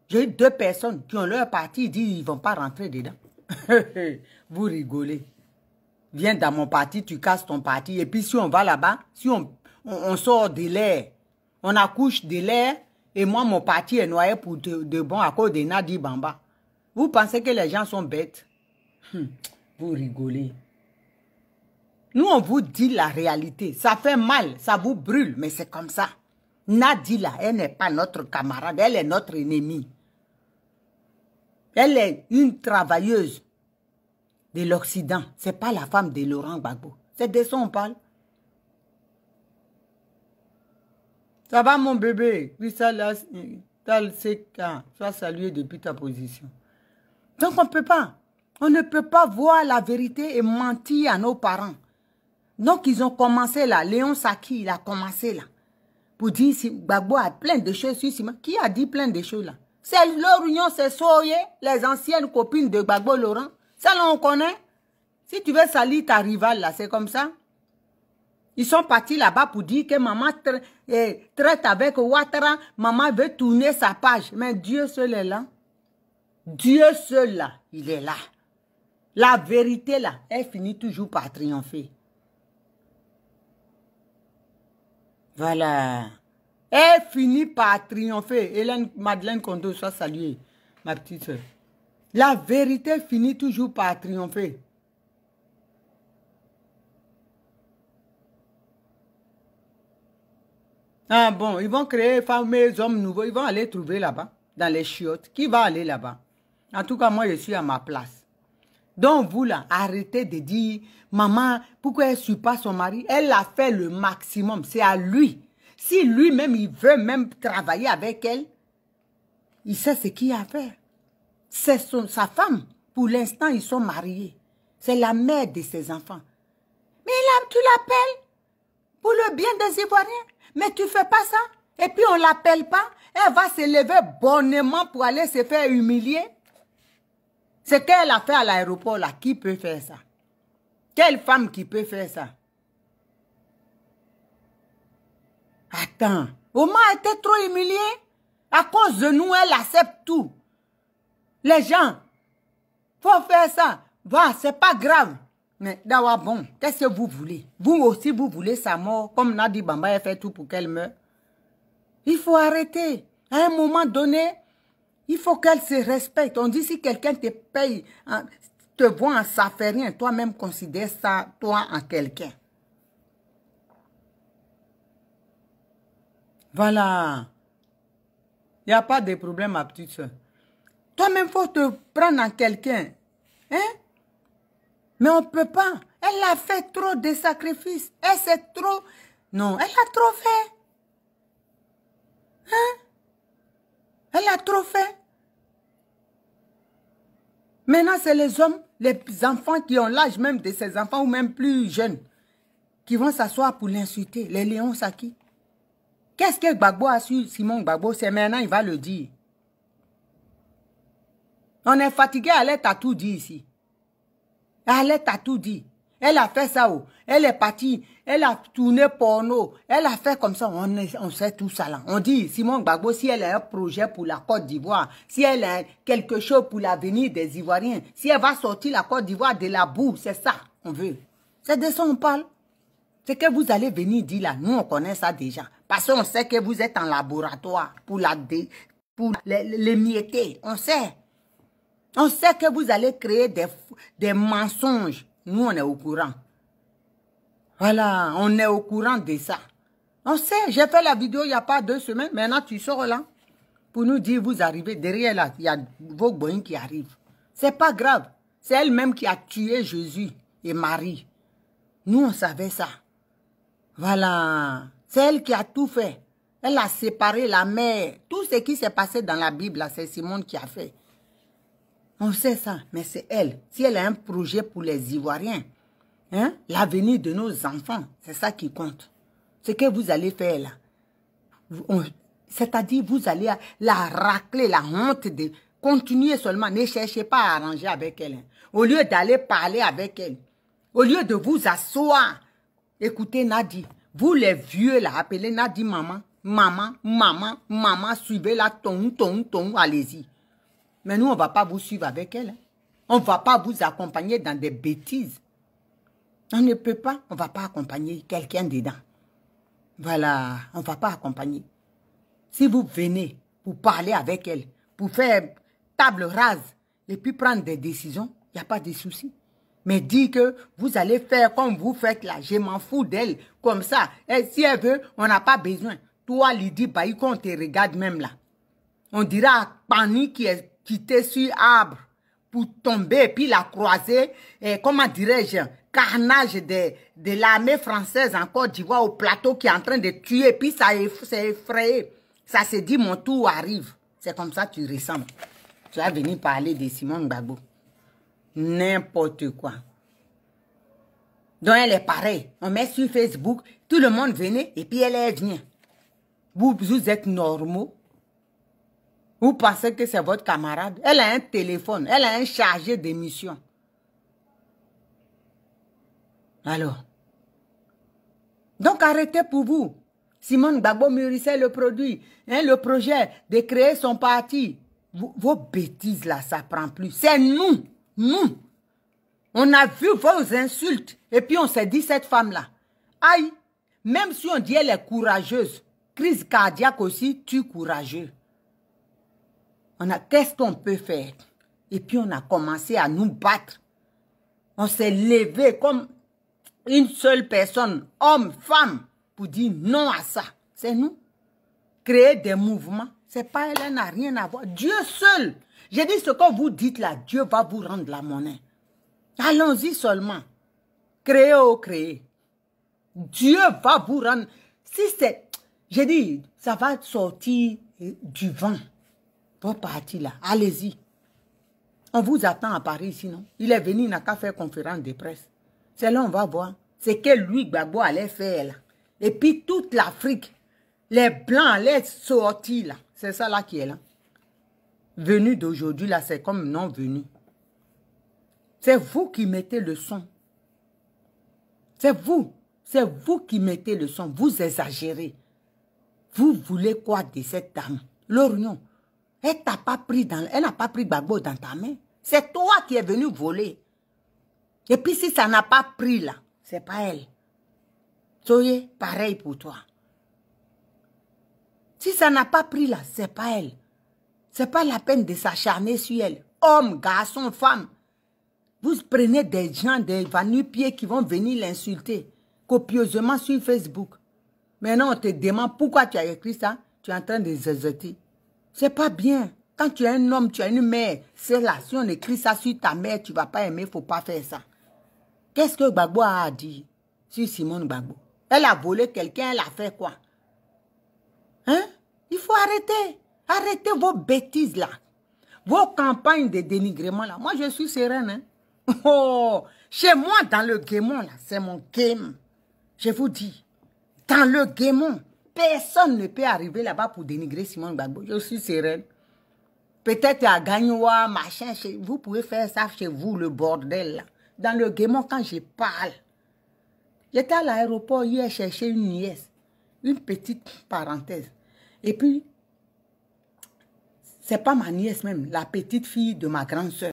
J'ai eu 2 personnes qui ont leur parti, ils disent qu'ils ne vont pas rentrer dedans. Vous rigolez. Viens dans mon parti, tu casses ton parti. Et puis si on va là-bas, si on sort de l'air, on accouche de l'air, et moi, mon parti est noyé pour de bon à cause de Nadi Bamba. Vous pensez que les gens sont bêtes? Vous rigolez. Nous, on vous dit la réalité. Ça fait mal, ça vous brûle, mais c'est comme ça. Nadi, là, elle n'est pas notre camarade, elle est notre ennemie. Elle est une travailleuse de l'Occident. Ce n'est pas la femme de Laurent Gbagbo. C'est de ça on parle. Ça va mon bébé? Oui, ça là, sois salué depuis ta position. Donc on ne peut pas. On ne peut pas voir la vérité et mentir à nos parents. Donc ils ont commencé là. Léon Saki, il a commencé là. Pour dire si Gbagbo a plein de choses sur Simon. Qui a dit plein de choses là? C'est leur union, c'est Soye, les anciennes copines de Gbagbo Laurent. Ça là on connaît. Si tu veux salir ta rivale là, c'est comme ça. Ils sont partis là-bas pour dire que maman traite avec Ouattara, maman veut tourner sa page. Mais Dieu seul est là. Dieu seul là, il est là. La vérité là, elle finit toujours par triompher. Voilà. Elle finit par triompher. Hélène Madeleine Kondo, soit saluée, ma petite soeur. La vérité finit toujours par triompher. Ah bon, ils vont créer femmes et hommes nouveaux. Ils vont aller trouver là-bas, dans les chiottes. Qui va aller là-bas? En tout cas, moi, je suis à ma place. Donc, vous, là, arrêtez de dire, maman, pourquoi elle ne suit pas son mari? Elle a fait le maximum. C'est à lui. Si lui-même, il veut même travailler avec elle, il sait ce qu'il a à faire. C'est sa femme. Pour l'instant, ils sont mariés. C'est la mère de ses enfants. Mais là, tu l'appelles pour le bien des Ivoiriens. Mais tu ne fais pas ça. Et puis, on ne l'appelle pas. Elle va se lever bonnement pour aller se faire humilier. Ce qu'elle a fait à l'aéroport, là, qui peut faire ça? Quelle femme qui peut faire ça? Attends, Oma a été trop humiliée. À cause de nous, elle accepte tout. Les gens, faut faire ça. Va, c'est pas grave. Mais d'avoir bon, qu'est-ce que vous voulez? Vous aussi, vous voulez sa mort, comme Nadi Bamba a fait tout pour qu'elle meure. Il faut arrêter. À un moment donné, il faut qu'elle se respecte. On dit si quelqu'un te paye, te voit en ça fait rien, toi-même considère ça, toi, en quelqu'un. Voilà. Il n'y a pas de problème, ma petite soeur. Toi-même, il faut te prendre en quelqu'un. Hein? Mais on ne peut pas. Elle a fait trop de sacrifices. Elle s'est trop... Non, elle a trop fait. Hein? Elle a trop fait. Maintenant, c'est les hommes, les enfants qui ont l'âge même de ces enfants ou même plus jeunes qui vont s'asseoir pour l'insulter. Les Léon Saki. Qu'est-ce que Gbagbo a su, Simon Gbagbo? C'est maintenant, il va le dire. On est fatigué, Alette a tout dit ici. Alette a tout dit. Elle a fait ça. Oh. Elle est partie. Elle a tourné porno. Elle a fait comme ça. On sait tout ça là. On dit, Simone Gbagbo, si elle a un projet pour la Côte d'Ivoire, si elle a quelque chose pour l'avenir des Ivoiriens, si elle va sortir la Côte d'Ivoire de la boue, c'est ça qu'on veut. C'est de ça qu'on parle. C'est que vous allez venir dire là. Nous, on connaît ça déjà. Parce qu'on sait que vous êtes en laboratoire pour l'émietter. On sait. On sait que vous allez créer des mensonges. Nous, on est au courant. Voilà, on est au courant de ça. On sait, j'ai fait la vidéo il n'y a pas 2 semaines. Maintenant, tu sors là pour nous dire, vous arrivez. Derrière là, il y a vos boïns qui arrivent. C'est pas grave. C'est elle-même qui a tué Jésus et Marie. Nous, on savait ça. Voilà. C'est elle qui a tout fait. Elle a séparé la mère. Tout ce qui s'est passé dans la Bible, c'est Simone qui a fait. On sait ça, mais c'est elle. Si elle a un projet pour les Ivoiriens, hein, l'avenir de nos enfants, c'est ça qui compte. Ce que vous allez faire là. C'est-à-dire, vous allez la racler, la honte de continuer seulement. Ne cherchez pas à arranger avec elle. Hein. Au lieu d'aller parler avec elle, au lieu de vous asseoir, écoutez Nadi, vous les vieux là, appelez Nadi maman, maman, maman, maman, suivez-la, allez-y. Mais nous, on ne va pas vous suivre avec elle. Hein. On ne va pas vous accompagner dans des bêtises. On ne peut pas, on ne va pas accompagner quelqu'un dedans. Voilà, on ne va pas accompagner. Si vous venez pour parler avec elle, pour faire table rase et puis prendre des décisions, il n'y a pas de souci. Mais dire que vous allez faire comme vous faites là, je m'en fous d'elle, comme ça. Et si elle veut, on n'a pas besoin. Toi, Lydie Baïk, on te regarde même là. On dira Pani qui est quitté sur arbre pour tomber et puis la croiser, et comment dirais-je, carnage de l'armée française en Côte d'Ivoire au plateau qui est en train de tuer, et puis ça s'est effrayé. Ça se dit mon tour arrive. C'est comme ça que tu ressembles. Tu vas venir parler de Simone Gbagbo. N'importe quoi. Donc elle est pareille. On met sur Facebook, tout le monde venait et puis elle vient. Vous êtes normaux. Vous pensez que c'est votre camarade? Elle a un téléphone, elle a un chargé d'émission. Alors. Donc arrêtez pour vous. Simone Gbagbo mûrissait le produit, hein, le projet de créer son parti. Vos bêtises là, ça prend plus. C'est nous. Nous. On a vu vos insultes. Et puis on s'est dit, cette femme-là, aïe, même si on dit elle est courageuse, crise cardiaque aussi, tue courageux. Qu'est-ce qu'on peut faire? Et puis on a commencé à nous battre. On s'est levé comme une seule personne, homme, femme, pour dire non à ça. C'est nous. Créer des mouvements, c'est pas elle, elle n'a rien à voir. Dieu seul. J'ai dit ce que vous dites là, Dieu va vous rendre la monnaie. Allons-y seulement. Créer ou créer. Dieu va vous rendre. Si c'est... J'ai dit, ça va sortir du vent. Votre parti là, allez-y. On vous attend à Paris sinon. Il est venu, il n'a qu'à faire conférence de presse. C'est là on va voir. C'est que lui, Gbagbo, allait faire là. Et puis toute l'Afrique, les Blancs allaient sortir là. C'est ça là qui est là. Venu d'aujourd'hui là, c'est comme non venu. C'est vous qui mettez le son. C'est vous qui mettez le son. Vous exagérez. Vous voulez quoi de cette dame? L'Orion. Elle n'a pas pris Gbagbo dans ta main. C'est toi qui es venu voler. Et puis si ça n'a pas pris là, c'est pas elle. Soyez pareil pour toi. Si ça n'a pas pris là, c'est pas elle. C'est pas la peine de s'acharner sur elle. Homme, garçon, femme. Vous prenez des gens, des va-nu-pieds qui vont venir l'insulter copieusement sur Facebook. Maintenant, on te demande pourquoi tu as écrit ça. Tu es en train de zézoter. C'est pas bien. Quand tu es un homme, tu as une mère. C'est là, si on écrit ça sur ta mère, tu ne vas pas aimer, il ne faut pas faire ça. Qu'est-ce que Gbagbo a dit sur Simone Gbagbo? Elle a volé quelqu'un, elle a fait quoi? Hein? Il faut arrêter. Arrêtez vos bêtises là. Vos campagnes de dénigrement là. Moi, je suis sereine. Hein? Oh, chez moi, dans le Guémon là, c'est mon game. Je vous dis. Dans le Guémon, personne ne peut arriver là-bas pour dénigrer Simone Gbagbo. Je suis sereine. Peut-être à Gagnoua, machin, vous pouvez faire ça chez vous, le bordel là. dans le gaiement quand je parle. J'étais à l'aéroport hier chercher une nièce. Une petite parenthèse. Et puis, c'est pas ma nièce même, la petite fille de ma grande sœur,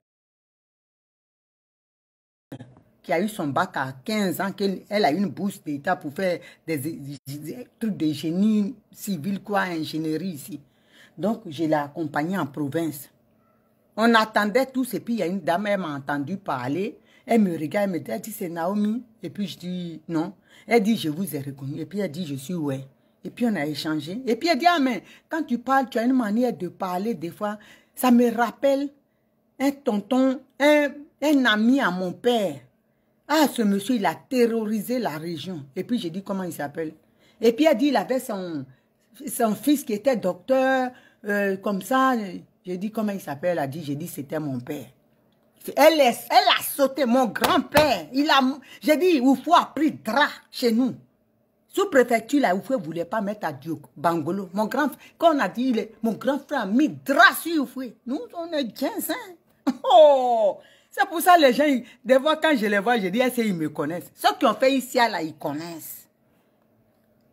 qui a eu son bac à 15 ans, qu'elle a une bourse d'État pour faire des trucs de génie civil, quoi, ingénierie ici. Donc, je l'ai accompagnée en province. On attendait tous, et puis il y a une dame, elle m'a entendu parler. Elle me regarde, elle me dit, elle dit, c'est Naomi. Et puis je dis, non. Elle dit, je vous ai reconnu. Et puis elle dit, je suis ouais. Et puis on a échangé. Et puis elle dit, ah mais quand tu parles, tu as une manière de parler des fois. Ça me rappelle un tonton, un ami à mon père. Ah, ce monsieur, il a terrorisé la région. Et puis j'ai dit, comment il s'appelle? Et puis elle dit, il avait son fils qui était docteur, comme ça. J'ai dit, comment il s'appelle? Elle a dit, j'ai dit, c'était mon père. Elle a sauté, mon grand-père. J'ai dit, Oufou a pris drap chez nous. Sous-préfecture, là, Oufou ne voulait pas mettre à Dieu, Bangolo. Quand on a dit, mon grand frère a mis drap sur Oufou. Nous, on est 15 ans. Oh! C'est pour ça les gens, des fois, quand je les vois, je dis, est-ce qu'ils me connaissent? Ceux qui ont fait ici, là, ils connaissent.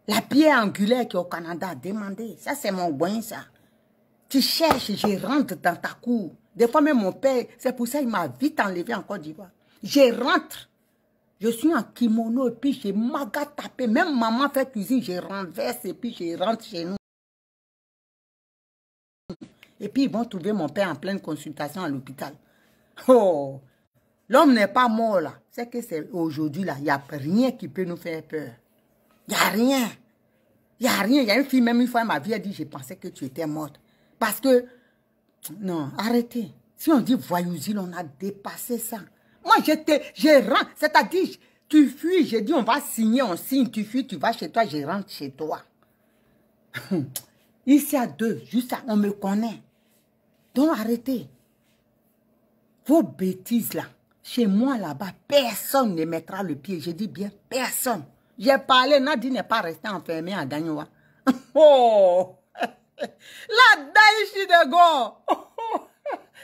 La pierre angulaire qui est au Canada, demandez. Ça, c'est mon boin, ça. Tu cherches, je rentre dans ta cour. Des fois, même mon père, c'est pour ça qu'il m'a vite enlevé en Côte d'Ivoire. Je rentre. Je suis en kimono et puis je m'aga tapé. Même maman fait cuisine, je renverse et puis je rentre chez nous. Et puis ils vont trouver mon père en pleine consultation à l'hôpital. Oh! L'homme n'est pas mort là. C'est que c'est aujourd'hui là, il n'y a rien qui peut nous faire peur. Il n'y a rien. Il n'y a rien. Il y a une fille, même une fois, elle m'a vu, elle dit, je pensais que tu étais morte. Parce que, non, arrêtez. Si on dit voyousil, on a dépassé ça. Moi, je rentre. C'est-à-dire, tu fuis, j'ai dit, on va signer, on signe, tu fuis, tu vas chez toi, je rentre chez toi. Ici à deux, juste on me connaît. Donc, arrêtez. Vos bêtises là, chez moi là-bas, personne ne mettra le pied. Je dis bien, personne. J'ai parlé, Nadi n'est pas resté enfermé à Gagnoua. Oh! La Daïchi de Go!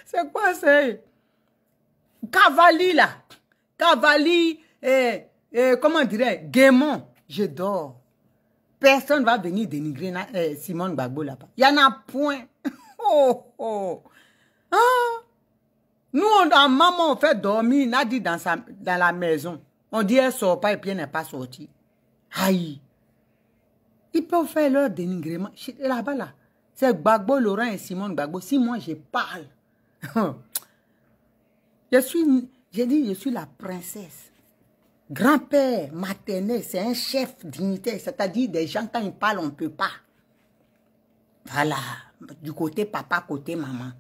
C'est quoi c'est? Cavali là. Cavali, comment dirais-je? Guémon. Je dors. Personne ne va venir dénigrer Simone Gbagbo là-bas. Il n'y en a point. Oh, oh. Ah. Nous, maman, on fait dormir Nadi dans la maison. On dit elle ne sort pas et puis elle n'est pas sortie. Aïe. Ils peuvent faire leur dénigrement. Là-bas, là. C'est Gbagbo, Laurent et Simone Gbagbo. Si moi, je parle. J'ai dit, je suis la princesse. Grand-père maternel, c'est un chef dignitaire. C'est-à-dire, des gens, quand ils parlent, on ne peut pas. Voilà. Du côté papa, côté maman.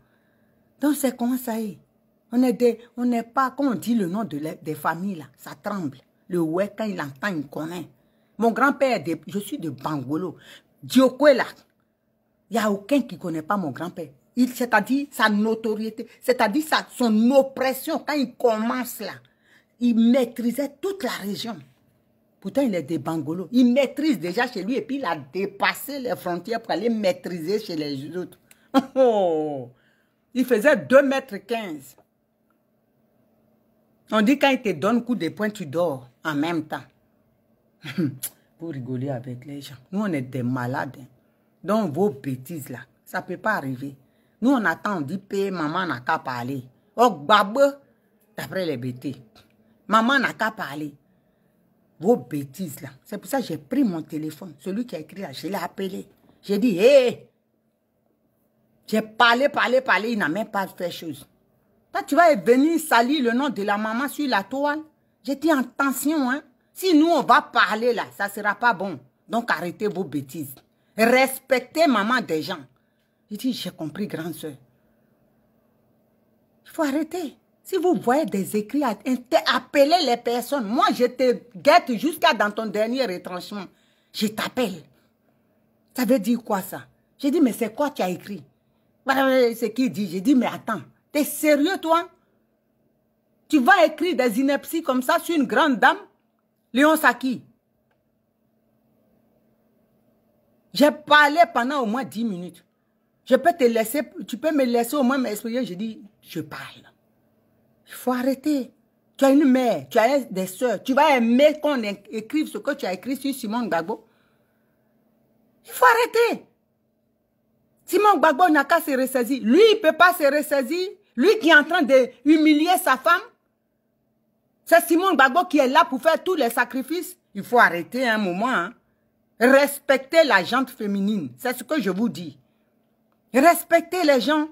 Donc, c'est comment ça est. On n'est pas, comme on dit le nom des familles, là. Ça tremble. Le ouais, quand il entend, il connaît. Mon grand-père, je suis de Bangolo. Diokwe, là. Il n'y a aucun qui ne connaît pas mon grand-père. C'est-à-dire sa notoriété, c'est-à-dire son oppression. Quand il commence là, il maîtrisait toute la région. Pourtant, il est de Bangolo. Il maîtrise déjà chez lui et puis il a dépassé les frontières pour aller maîtriser chez les autres. Oh, il faisait 2,15 m. On dit quand il te donne coup de poing, tu dors en même temps. Pour rigoler avec les gens. Nous, on est des malades. Donc, vos bêtises là, ça ne peut pas arriver. Nous, on attend, on dit, maman n'a qu'à parler. Oh, Gbagbo, d'après les bêtises. Maman n'a qu'à parler. Vos bêtises là. C'est pour ça que j'ai pris mon téléphone. Celui qui a écrit là, je l'ai appelé. J'ai dit, hé! J'ai parlé, il n'a même pas fait chose. Toi, tu vas venir salir le nom de la maman sur la toile. J'étais en tension, hein. Si nous, on va parler là, ça ne sera pas bon. Donc, arrêtez vos bêtises. Respectez maman des gens. J'ai dit, j'ai compris, grande soeur. Il faut arrêter. Si vous voyez des écrits, appelez les personnes. Moi, je te guette jusqu'à dans ton dernier retranchement. Je t'appelle. Ça veut dire quoi ça? J'ai dit, mais c'est quoi tu as écrit? C'est qui dit? J'ai dit, mais attends, t'es sérieux toi? Tu vas écrire des inepties comme ça sur une grande dame? Léon Saki. J'ai parlé pendant au moins 10 minutes. Je peux te laisser, tu peux me laisser au moins m'expliquer. Je dis, je parle. Il faut arrêter. Tu as une mère, tu as des soeurs. Tu vas aimer qu'on écrive ce que tu as écrit sur Simone Gbagbo. Il faut arrêter. Simone Gbagbo n'a qu'à se ressaisir. Lui, il ne peut pas se ressaisir. Lui qui est en train d'humilier sa femme. C'est Simone Gbagbo qui est là pour faire tous les sacrifices. Il faut arrêter un moment. Hein. Respectez la gente féminine. C'est ce que je vous dis. Respectez les gens.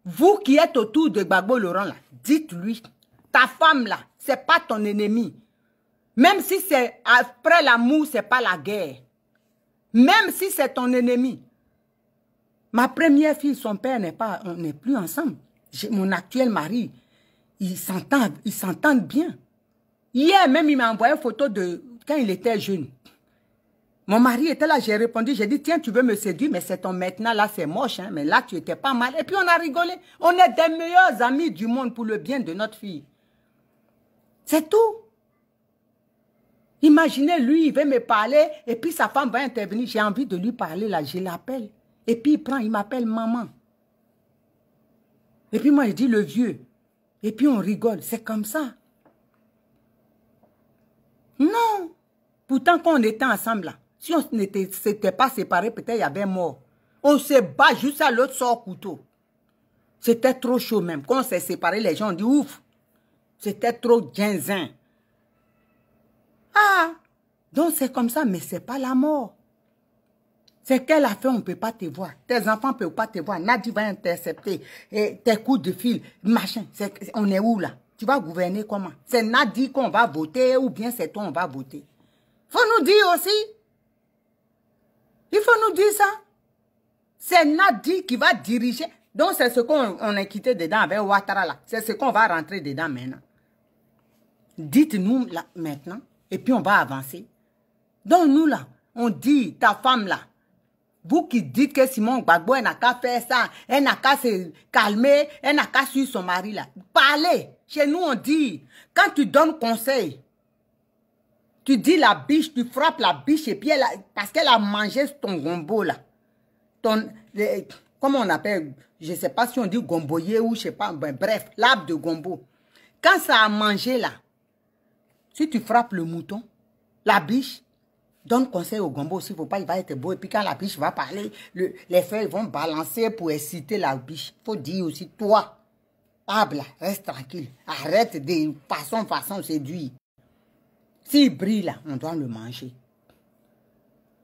Vous qui êtes autour de Gbagbo Laurent, là, dites-lui, ta femme là, c'est pas ton ennemi. Même si c'est après l'amour, c'est pas la guerre. Même si c'est ton ennemi. Ma première fille, son père on n'est plus ensemble. Mon actuel mari, ils s'entendent bien. Hier même, il m'a envoyé une photo de quand il était jeune. Mon mari était là, j'ai répondu, j'ai dit, tiens, tu veux me séduire, mais c'est ton maintenant, là, c'est moche, hein, mais là, tu étais pas mal. Et puis, on a rigolé. On est des meilleurs amis du monde pour le bien de notre fille. C'est tout. Imaginez, lui, il veut me parler, et puis sa femme va intervenir. J'ai envie de lui parler, là, je l'appelle. Et puis, il m'appelle maman. Et puis, moi, je dis le vieux. Et puis, on rigole. C'est comme ça. Non. Pourtant, quand on était ensemble, là, si on ne s'était pas séparés, peut-être il y avait mort. On se bat juste à l'autre sort couteau. C'était trop chaud même. Quand on s'est séparés, les gens ont dit ouf. C'était trop ginzin. Ah, donc c'est comme ça, mais c'est pas la mort. C'est qu'elle a fait, on ne peut pas te voir. Tes enfants ne peuvent pas te voir. Nadi va intercepter tes coups de fil, machin. On est où là? Tu vas gouverner comment? C'est Nadi qu'on va voter ou bien c'est toi on va voter? Faut nous dire aussi. Il faut nous dire ça. C'est Nadi qui va diriger. Donc, c'est ce qu'on a quitté dedans avec Ouattara là. C'est ce qu'on va rentrer dedans maintenant. Dites-nous là maintenant. Et puis, on va avancer. Donc, nous là, on dit, ta femme là, vous qui dites que Simone Gbagbo, elle n'a qu'à faire ça, elle n'a qu'à se calmer, elle n'a qu'à suivre son mari là. Parlez. Chez nous, on dit, quand tu donnes conseil, tu dis la biche, tu frappes la biche et puis parce qu'elle a mangé ton gombo là. Comment on appelle, je ne sais pas si on dit gomboyer ou je ne sais pas, ben, bref, l'arbre de gombo. Quand ça a mangé là, si tu frappes le mouton, la biche, donne conseil au gombo aussi, il ne faut pas, il va être beau. Et puis quand la biche va parler, les feuilles vont balancer pour exciter la biche. Il faut dire aussi, toi, arbre là, reste tranquille. Arrête de façon séduire. S'il brille là, on doit le manger.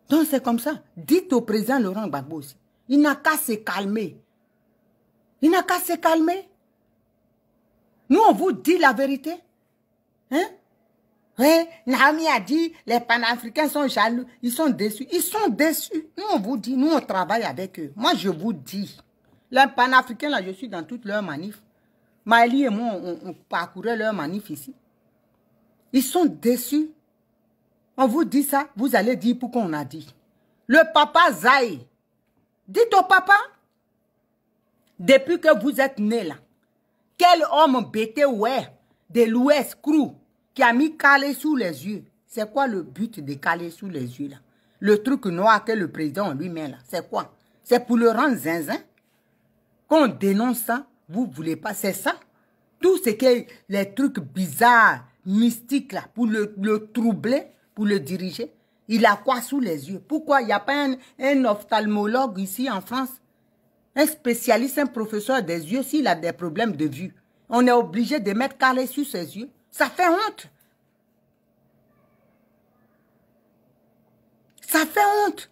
Donc c'est comme ça. Dites au président Laurent Gbagbo aussi. Il n'a qu'à se calmer. Il n'a qu'à se calmer. Nous, on vous dit la vérité. Hein? Oui, Naomi a dit, les panafricains sont jaloux. Ils sont déçus. Ils sont déçus. Nous, on vous dit, nous, on travaille avec eux. Moi, je vous dis. Les panafricains, là, je suis dans toutes leurs manifs. Maëlie et moi, on parcourait leurs manifs ici. Ils sont déçus. On vous dit ça, vous allez dire pourquoi on a dit. Le papa Zahé, dites au papa, depuis que vous êtes né là, quel homme bêté ouais, de l'Ouest Crew, qui a mis calé sous les yeux. C'est quoi le but de caler sous les yeux là? Le truc noir que le président lui met là, c'est quoi? C'est pour le rendre zinzin? Quand on dénonce ça, vous ne voulez pas, c'est ça? Tout ce qui est les trucs bizarres, mystiques là, pour le troubler, pour le diriger, il a quoi sous les yeux? Pourquoi il n'y a pas un ophtalmologue ici en France? Un spécialiste, un professeur des yeux, s'il a des problèmes de vue. On est obligé de mettre calé sur ses yeux. Ça fait honte. Ça fait honte.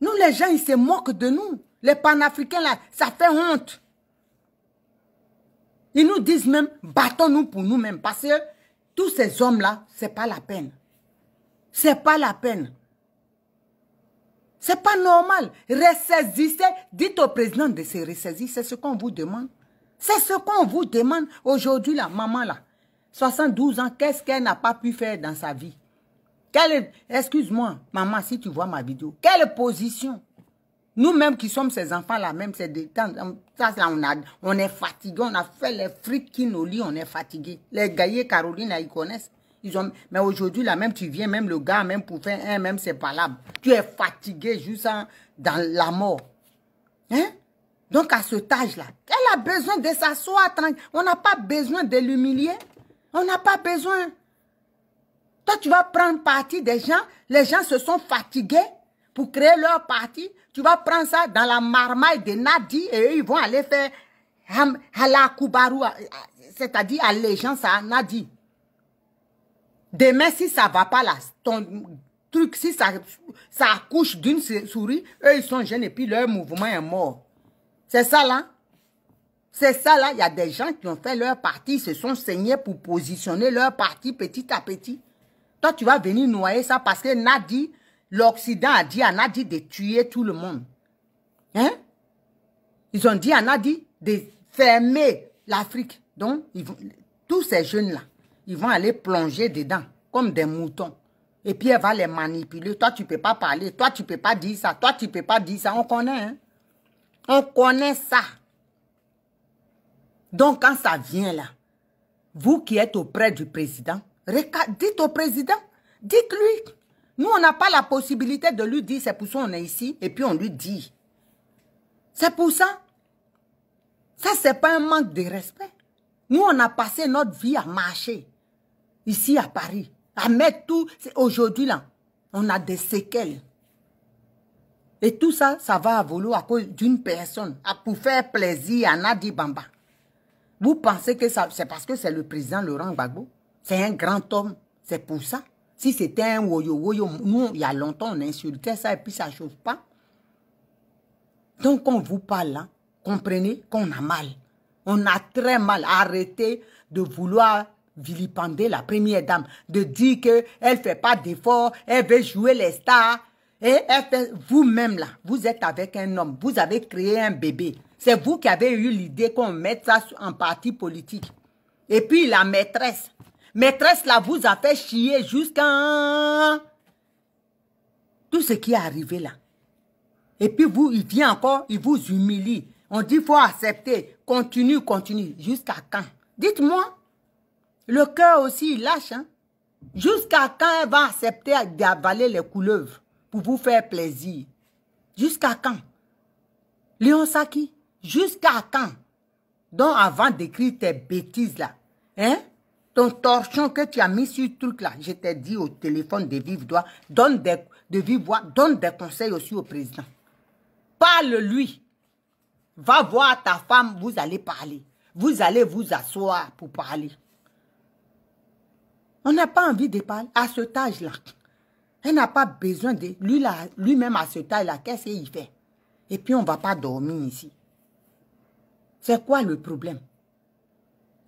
Nous, les gens, ils se moquent de nous. Les panafricains, là, ça fait honte. Ils nous disent même, battons-nous pour nous-mêmes. Parce que tous ces hommes-là, ce n'est pas la peine. C'est pas la peine. C'est pas normal. Ressaisissez. Dites au président de se ressaisir. C'est ce qu'on vous demande. C'est ce qu'on vous demande. Aujourd'hui, la maman, là, 72 ans, qu'est-ce qu'elle n'a pas pu faire dans sa vie? Excuse-moi, maman, si tu vois ma vidéo. Quelle position? Nous-mêmes qui sommes ces enfants-là, même c'est des temps, ça, on est fatigués. On a fait les frites au lit, on est fatigués. Les gaillets Caroline, là, ils connaissent. Mais aujourd'hui, là, même tu viens, même le gars, même pour faire un, même c'est pas là. Tu es fatigué juste dans la mort. Hein? Donc, à cet âge-là, elle a besoin de s'asseoir tranquille. On n'a pas besoin de l'humilier. On n'a pas besoin. Toi, tu vas prendre parti des gens. Les gens se sont fatigués pour créer leur parti. Tu vas prendre ça dans la marmaille de Nadi et eux, ils vont aller faire Halakoubarou, c'est-à-dire allégeance à Nadi. Demain, si ça ne va pas là, ton truc, si ça accouche d'une souris, eux, ils sont jeunes et puis leur mouvement est mort. C'est ça là. C'est ça là. Il y a des gens qui ont fait leur parti, ils se sont saignés pour positionner leur parti petit à petit. Toi, tu vas venir noyer ça parce que Nadi, l'Occident a dit à Nadi de tuer tout le monde. Hein? Ils ont dit à Nadi de fermer l'Afrique. Donc, tous ces jeunes-là, ils vont aller plonger dedans comme des moutons. Et puis, elle va les manipuler. Toi, tu ne peux pas parler. Toi, tu ne peux pas dire ça. Toi, tu ne peux pas dire ça. On connaît, hein? On connaît ça. Donc, quand ça vient là, vous qui êtes auprès du président, dites au président, dites-lui. Nous, on n'a pas la possibilité de lui dire, c'est pour ça qu'on est ici, et puis on lui dit. C'est pour ça. Ça, ce n'est pas un manque de respect. Nous, on a passé notre vie à marcher, ici à Paris, à mettre tout. Aujourd'hui, là, on a des séquelles. Et tout ça, ça va à volo à cause d'une personne, pour faire plaisir à Nadi Bamba. Vous pensez que c'est parce que c'est le président Laurent Gbagbo? C'est un grand homme, c'est pour ça. Si c'était un woyo, nous, il y a longtemps, on insultait ça et puis ça ne chauffe pas. Donc, on vous parle là, comprenez qu'on a mal. On a très mal. Arrêtez de vouloir vilipender la première dame, de dire qu'elle ne fait pas d'efforts, elle veut jouer les stars. Et elle fait, vous-même là, vous êtes avec un homme, vous avez créé un bébé. C'est vous qui avez eu l'idée qu'on mette ça en parti politique. Et puis la maîtresse là vous a fait chier jusqu'à tout ce qui est arrivé là. Et puis vous, il vient encore, il vous humilie. On dit, il faut accepter. Continue. Jusqu'à quand? Dites-moi. Le cœur aussi, il lâche. Hein? Jusqu'à quand elle va accepter d'avaler les couleuvres pour vous faire plaisir? Jusqu'à quand? Léon Saki, jusqu'à quand? Donc, avant d'écrire tes bêtises là, hein? Ton torchon que tu as mis sur le truc là, je t'ai dit au téléphone de vive voix, donne des conseils aussi au président. Parle-lui. Va voir ta femme, vous allez parler. Vous allez vous asseoir pour parler. On n'a pas envie de parler à cet âge-là. Elle n'a pas besoin de... Lui-même à cet âge-là, qu'est-ce qu'il fait? Et puis on ne va pas dormir ici. C'est quoi le problème?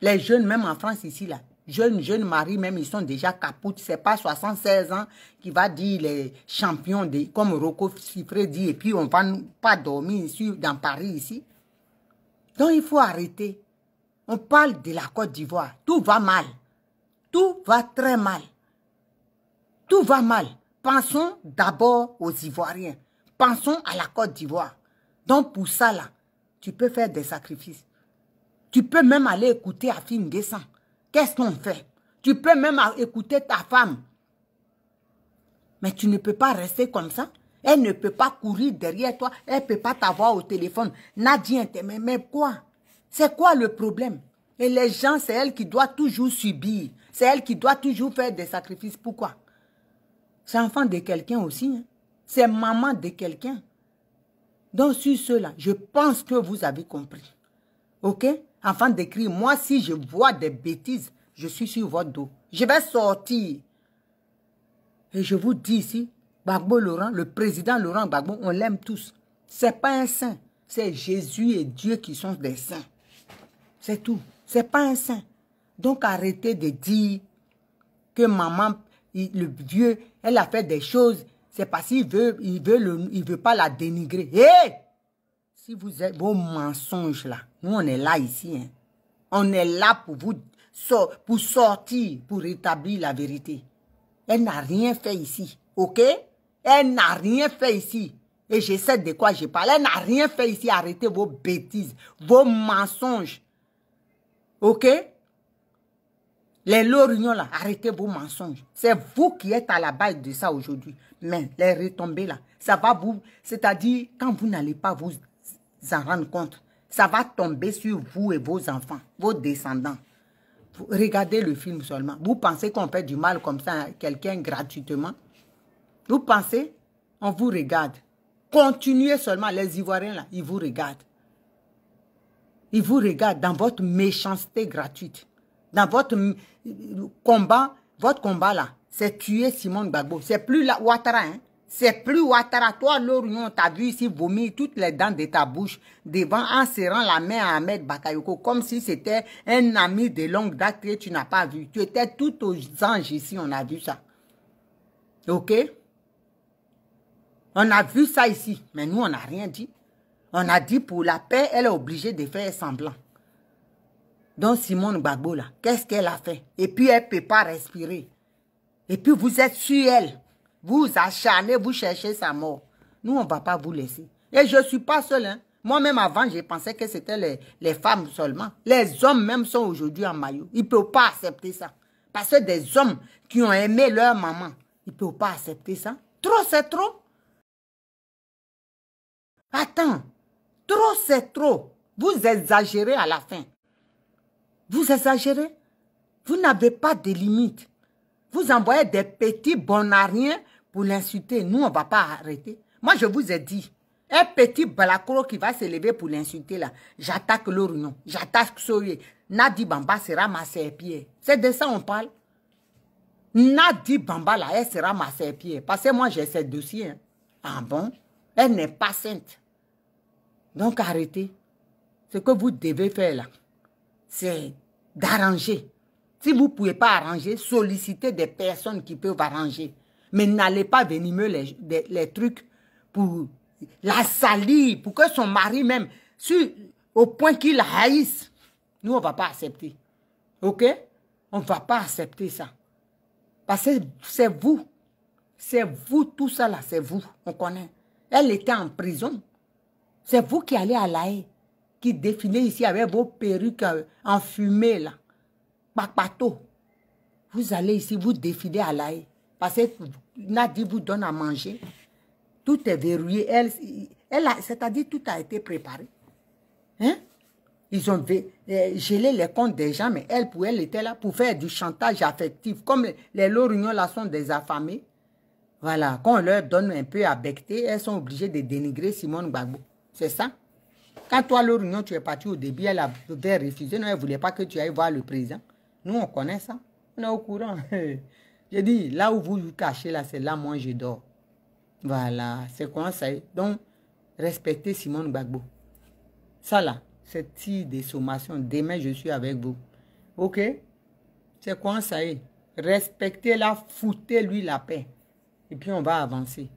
Les jeunes, même en France ici, là, jeunes maris, même, ils sont déjà capoutes. Ce n'est pas 76 ans qui va dire les champions, comme Rocco Siffré dit, et puis on ne va pas dormir ici, dans Paris ici. Donc il faut arrêter. On parle de la Côte d'Ivoire. Tout va mal. Tout va très mal. Tout va mal. Pensons d'abord aux Ivoiriens. Pensons à la Côte d'Ivoire. Donc pour ça, là, tu peux faire des sacrifices. Tu peux même aller écouter Afine Guessan. Qu'est-ce qu'on fait? Tu peux même écouter ta femme. Mais tu ne peux pas rester comme ça. Elle ne peut pas courir derrière toi. Elle ne peut pas t'avoir au téléphone. Nadia, mais quoi? C'est quoi le problème? Et les gens, c'est elle qui doit toujours subir. C'est elle qui doit toujours faire des sacrifices. Pourquoi? C'est enfant de quelqu'un aussi. Hein? C'est maman de quelqu'un. Donc sur cela, je pense que vous avez compris. Ok? Afin d'écrire, moi si je vois des bêtises, je suis sur votre dos. Je vais sortir. Et je vous dis ici, Gbagbo Laurent, le président Laurent Gbagbo, on l'aime tous. C'est pas un saint. C'est Jésus et Dieu qui sont des saints. C'est tout. C'est pas un saint. Donc arrêtez de dire que maman, le vieux, elle a fait des choses. C'est parce qu'il veut pas la dénigrer. Hé! Si vous êtes vos mensonges là, nous on est là ici. Hein. On est là pour vous sortir, pour rétablir la vérité. Elle n'a rien fait ici. Ok? Elle n'a rien fait ici. Et je sais de quoi je parle. Elle n'a rien fait ici. Arrêtez vos bêtises, vos mensonges. Ok? Les Lorignons là, arrêtez vos mensonges. C'est vous qui êtes à la base de ça aujourd'hui. Mais les retombées là, ça va vous... C'est-à-dire, quand vous n'allez pas vous en rendre compte, ça va tomber sur vous et vos enfants, vos descendants. Regardez le film seulement. Vous pensez qu'on fait du mal comme ça à quelqu'un gratuitement? Vous pensez? On vous regarde. Continuez seulement. Les Ivoiriens, là, ils vous regardent. Ils vous regardent dans votre méchanceté gratuite. Dans votre combat là, c'est tuer Simone Gbagbo. C'est plus la Ouattara, hein? C'est plus Ouattara. Toi, l'Orion, t'as vu ici vomir toutes les dents de ta bouche devant en serrant la main à Ahmed Bakayoko comme si c'était un ami de longue date que tu n'as pas vu. Tu étais tout aux anges ici, on a vu ça. Ok? On a vu ça ici, mais nous, on n'a rien dit. On a dit pour la paix, elle est obligée de faire semblant. Donc Simone Gbagbo, là, qu'est-ce qu'elle a fait? Et puis, elle ne peut pas respirer. Et puis, vous êtes sur elle. Vous acharnez, vous cherchez sa mort. Nous, on ne va pas vous laisser. Et je ne suis pas seul. Hein. Moi-même, avant, je pensais que c'était les femmes seulement. Les hommes même sont aujourd'hui en maillot. Ils ne peuvent pas accepter ça. Parce que des hommes qui ont aimé leur maman, ils ne peuvent pas accepter ça. Trop, c'est trop. Attends. Trop, c'est trop. Vous exagérez à la fin. Vous exagérez. Vous n'avez pas de limite. Vous envoyez des petits bonariens pour l'insulter. Nous, on ne va pas arrêter. Moi, je vous ai dit, un petit balacro qui va se lever pour l'insulter là, j'attaque l'Orion, j'attaque Soye. Nadi Bamba sera ma serpier. C'est de ça on parle. Nadi Bamba là, elle sera ma serpier. Parce que moi, j'ai ces dossiers. Hein. Ah bon? Elle n'est pas sainte. Donc, arrêtez. Ce que vous devez faire là, c'est d'arranger. Si vous ne pouvez pas arranger, sollicitez des personnes qui peuvent arranger. Mais n'allez pas venir les trucs pour la salir, pour que son mari même, au point qu'il la haïsse. Nous, on ne va pas accepter. OK? On ne va pas accepter ça. Parce que c'est vous. C'est vous, tout ça là, c'est vous. On connaît. Elle était en prison. C'est vous qui allez à La Haye, qui défilez ici avec vos perruques enfumées là. Papato. Vous allez ici, vous défilez à La Haye. Parce que Nadi vous donne à manger. Tout est verrouillé. C'est-à-dire tout a été préparé. Hein? Ils ont gelé les comptes des gens, mais elle était là pour faire du chantage affectif. Comme les Lorignons là sont des affamés. Voilà. Quand on leur donne un peu à becter, elles sont obligées de dénigrer Simone Gbagbo. C'est ça. Quand toi, Lorignon, tu es parti au début, elle avait refusé. Non, elle ne voulait pas que tu ailles voir le président. Nous, on connaît ça. On est au courant. J'ai dit, là où vous vous cachez, là, c'est là, moi, je dors. Voilà. C'est comment ça est. Donc, respectez Simone Gbagbo. Ça, là, c'est tir de sommation. Demain, je suis avec vous. OK? C'est quoi ça est. Respectez-la, foutez-lui la paix. Et puis, on va avancer.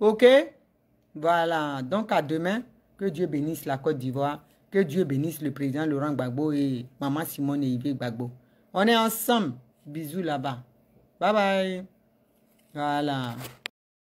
OK? Voilà. Donc, à demain. Que Dieu bénisse la Côte d'Ivoire. Que Dieu bénisse le président Laurent Gbagbo et maman Simone et Yves Gbagbo. On est ensemble. Bisous là-bas. Bye bye. Voilà.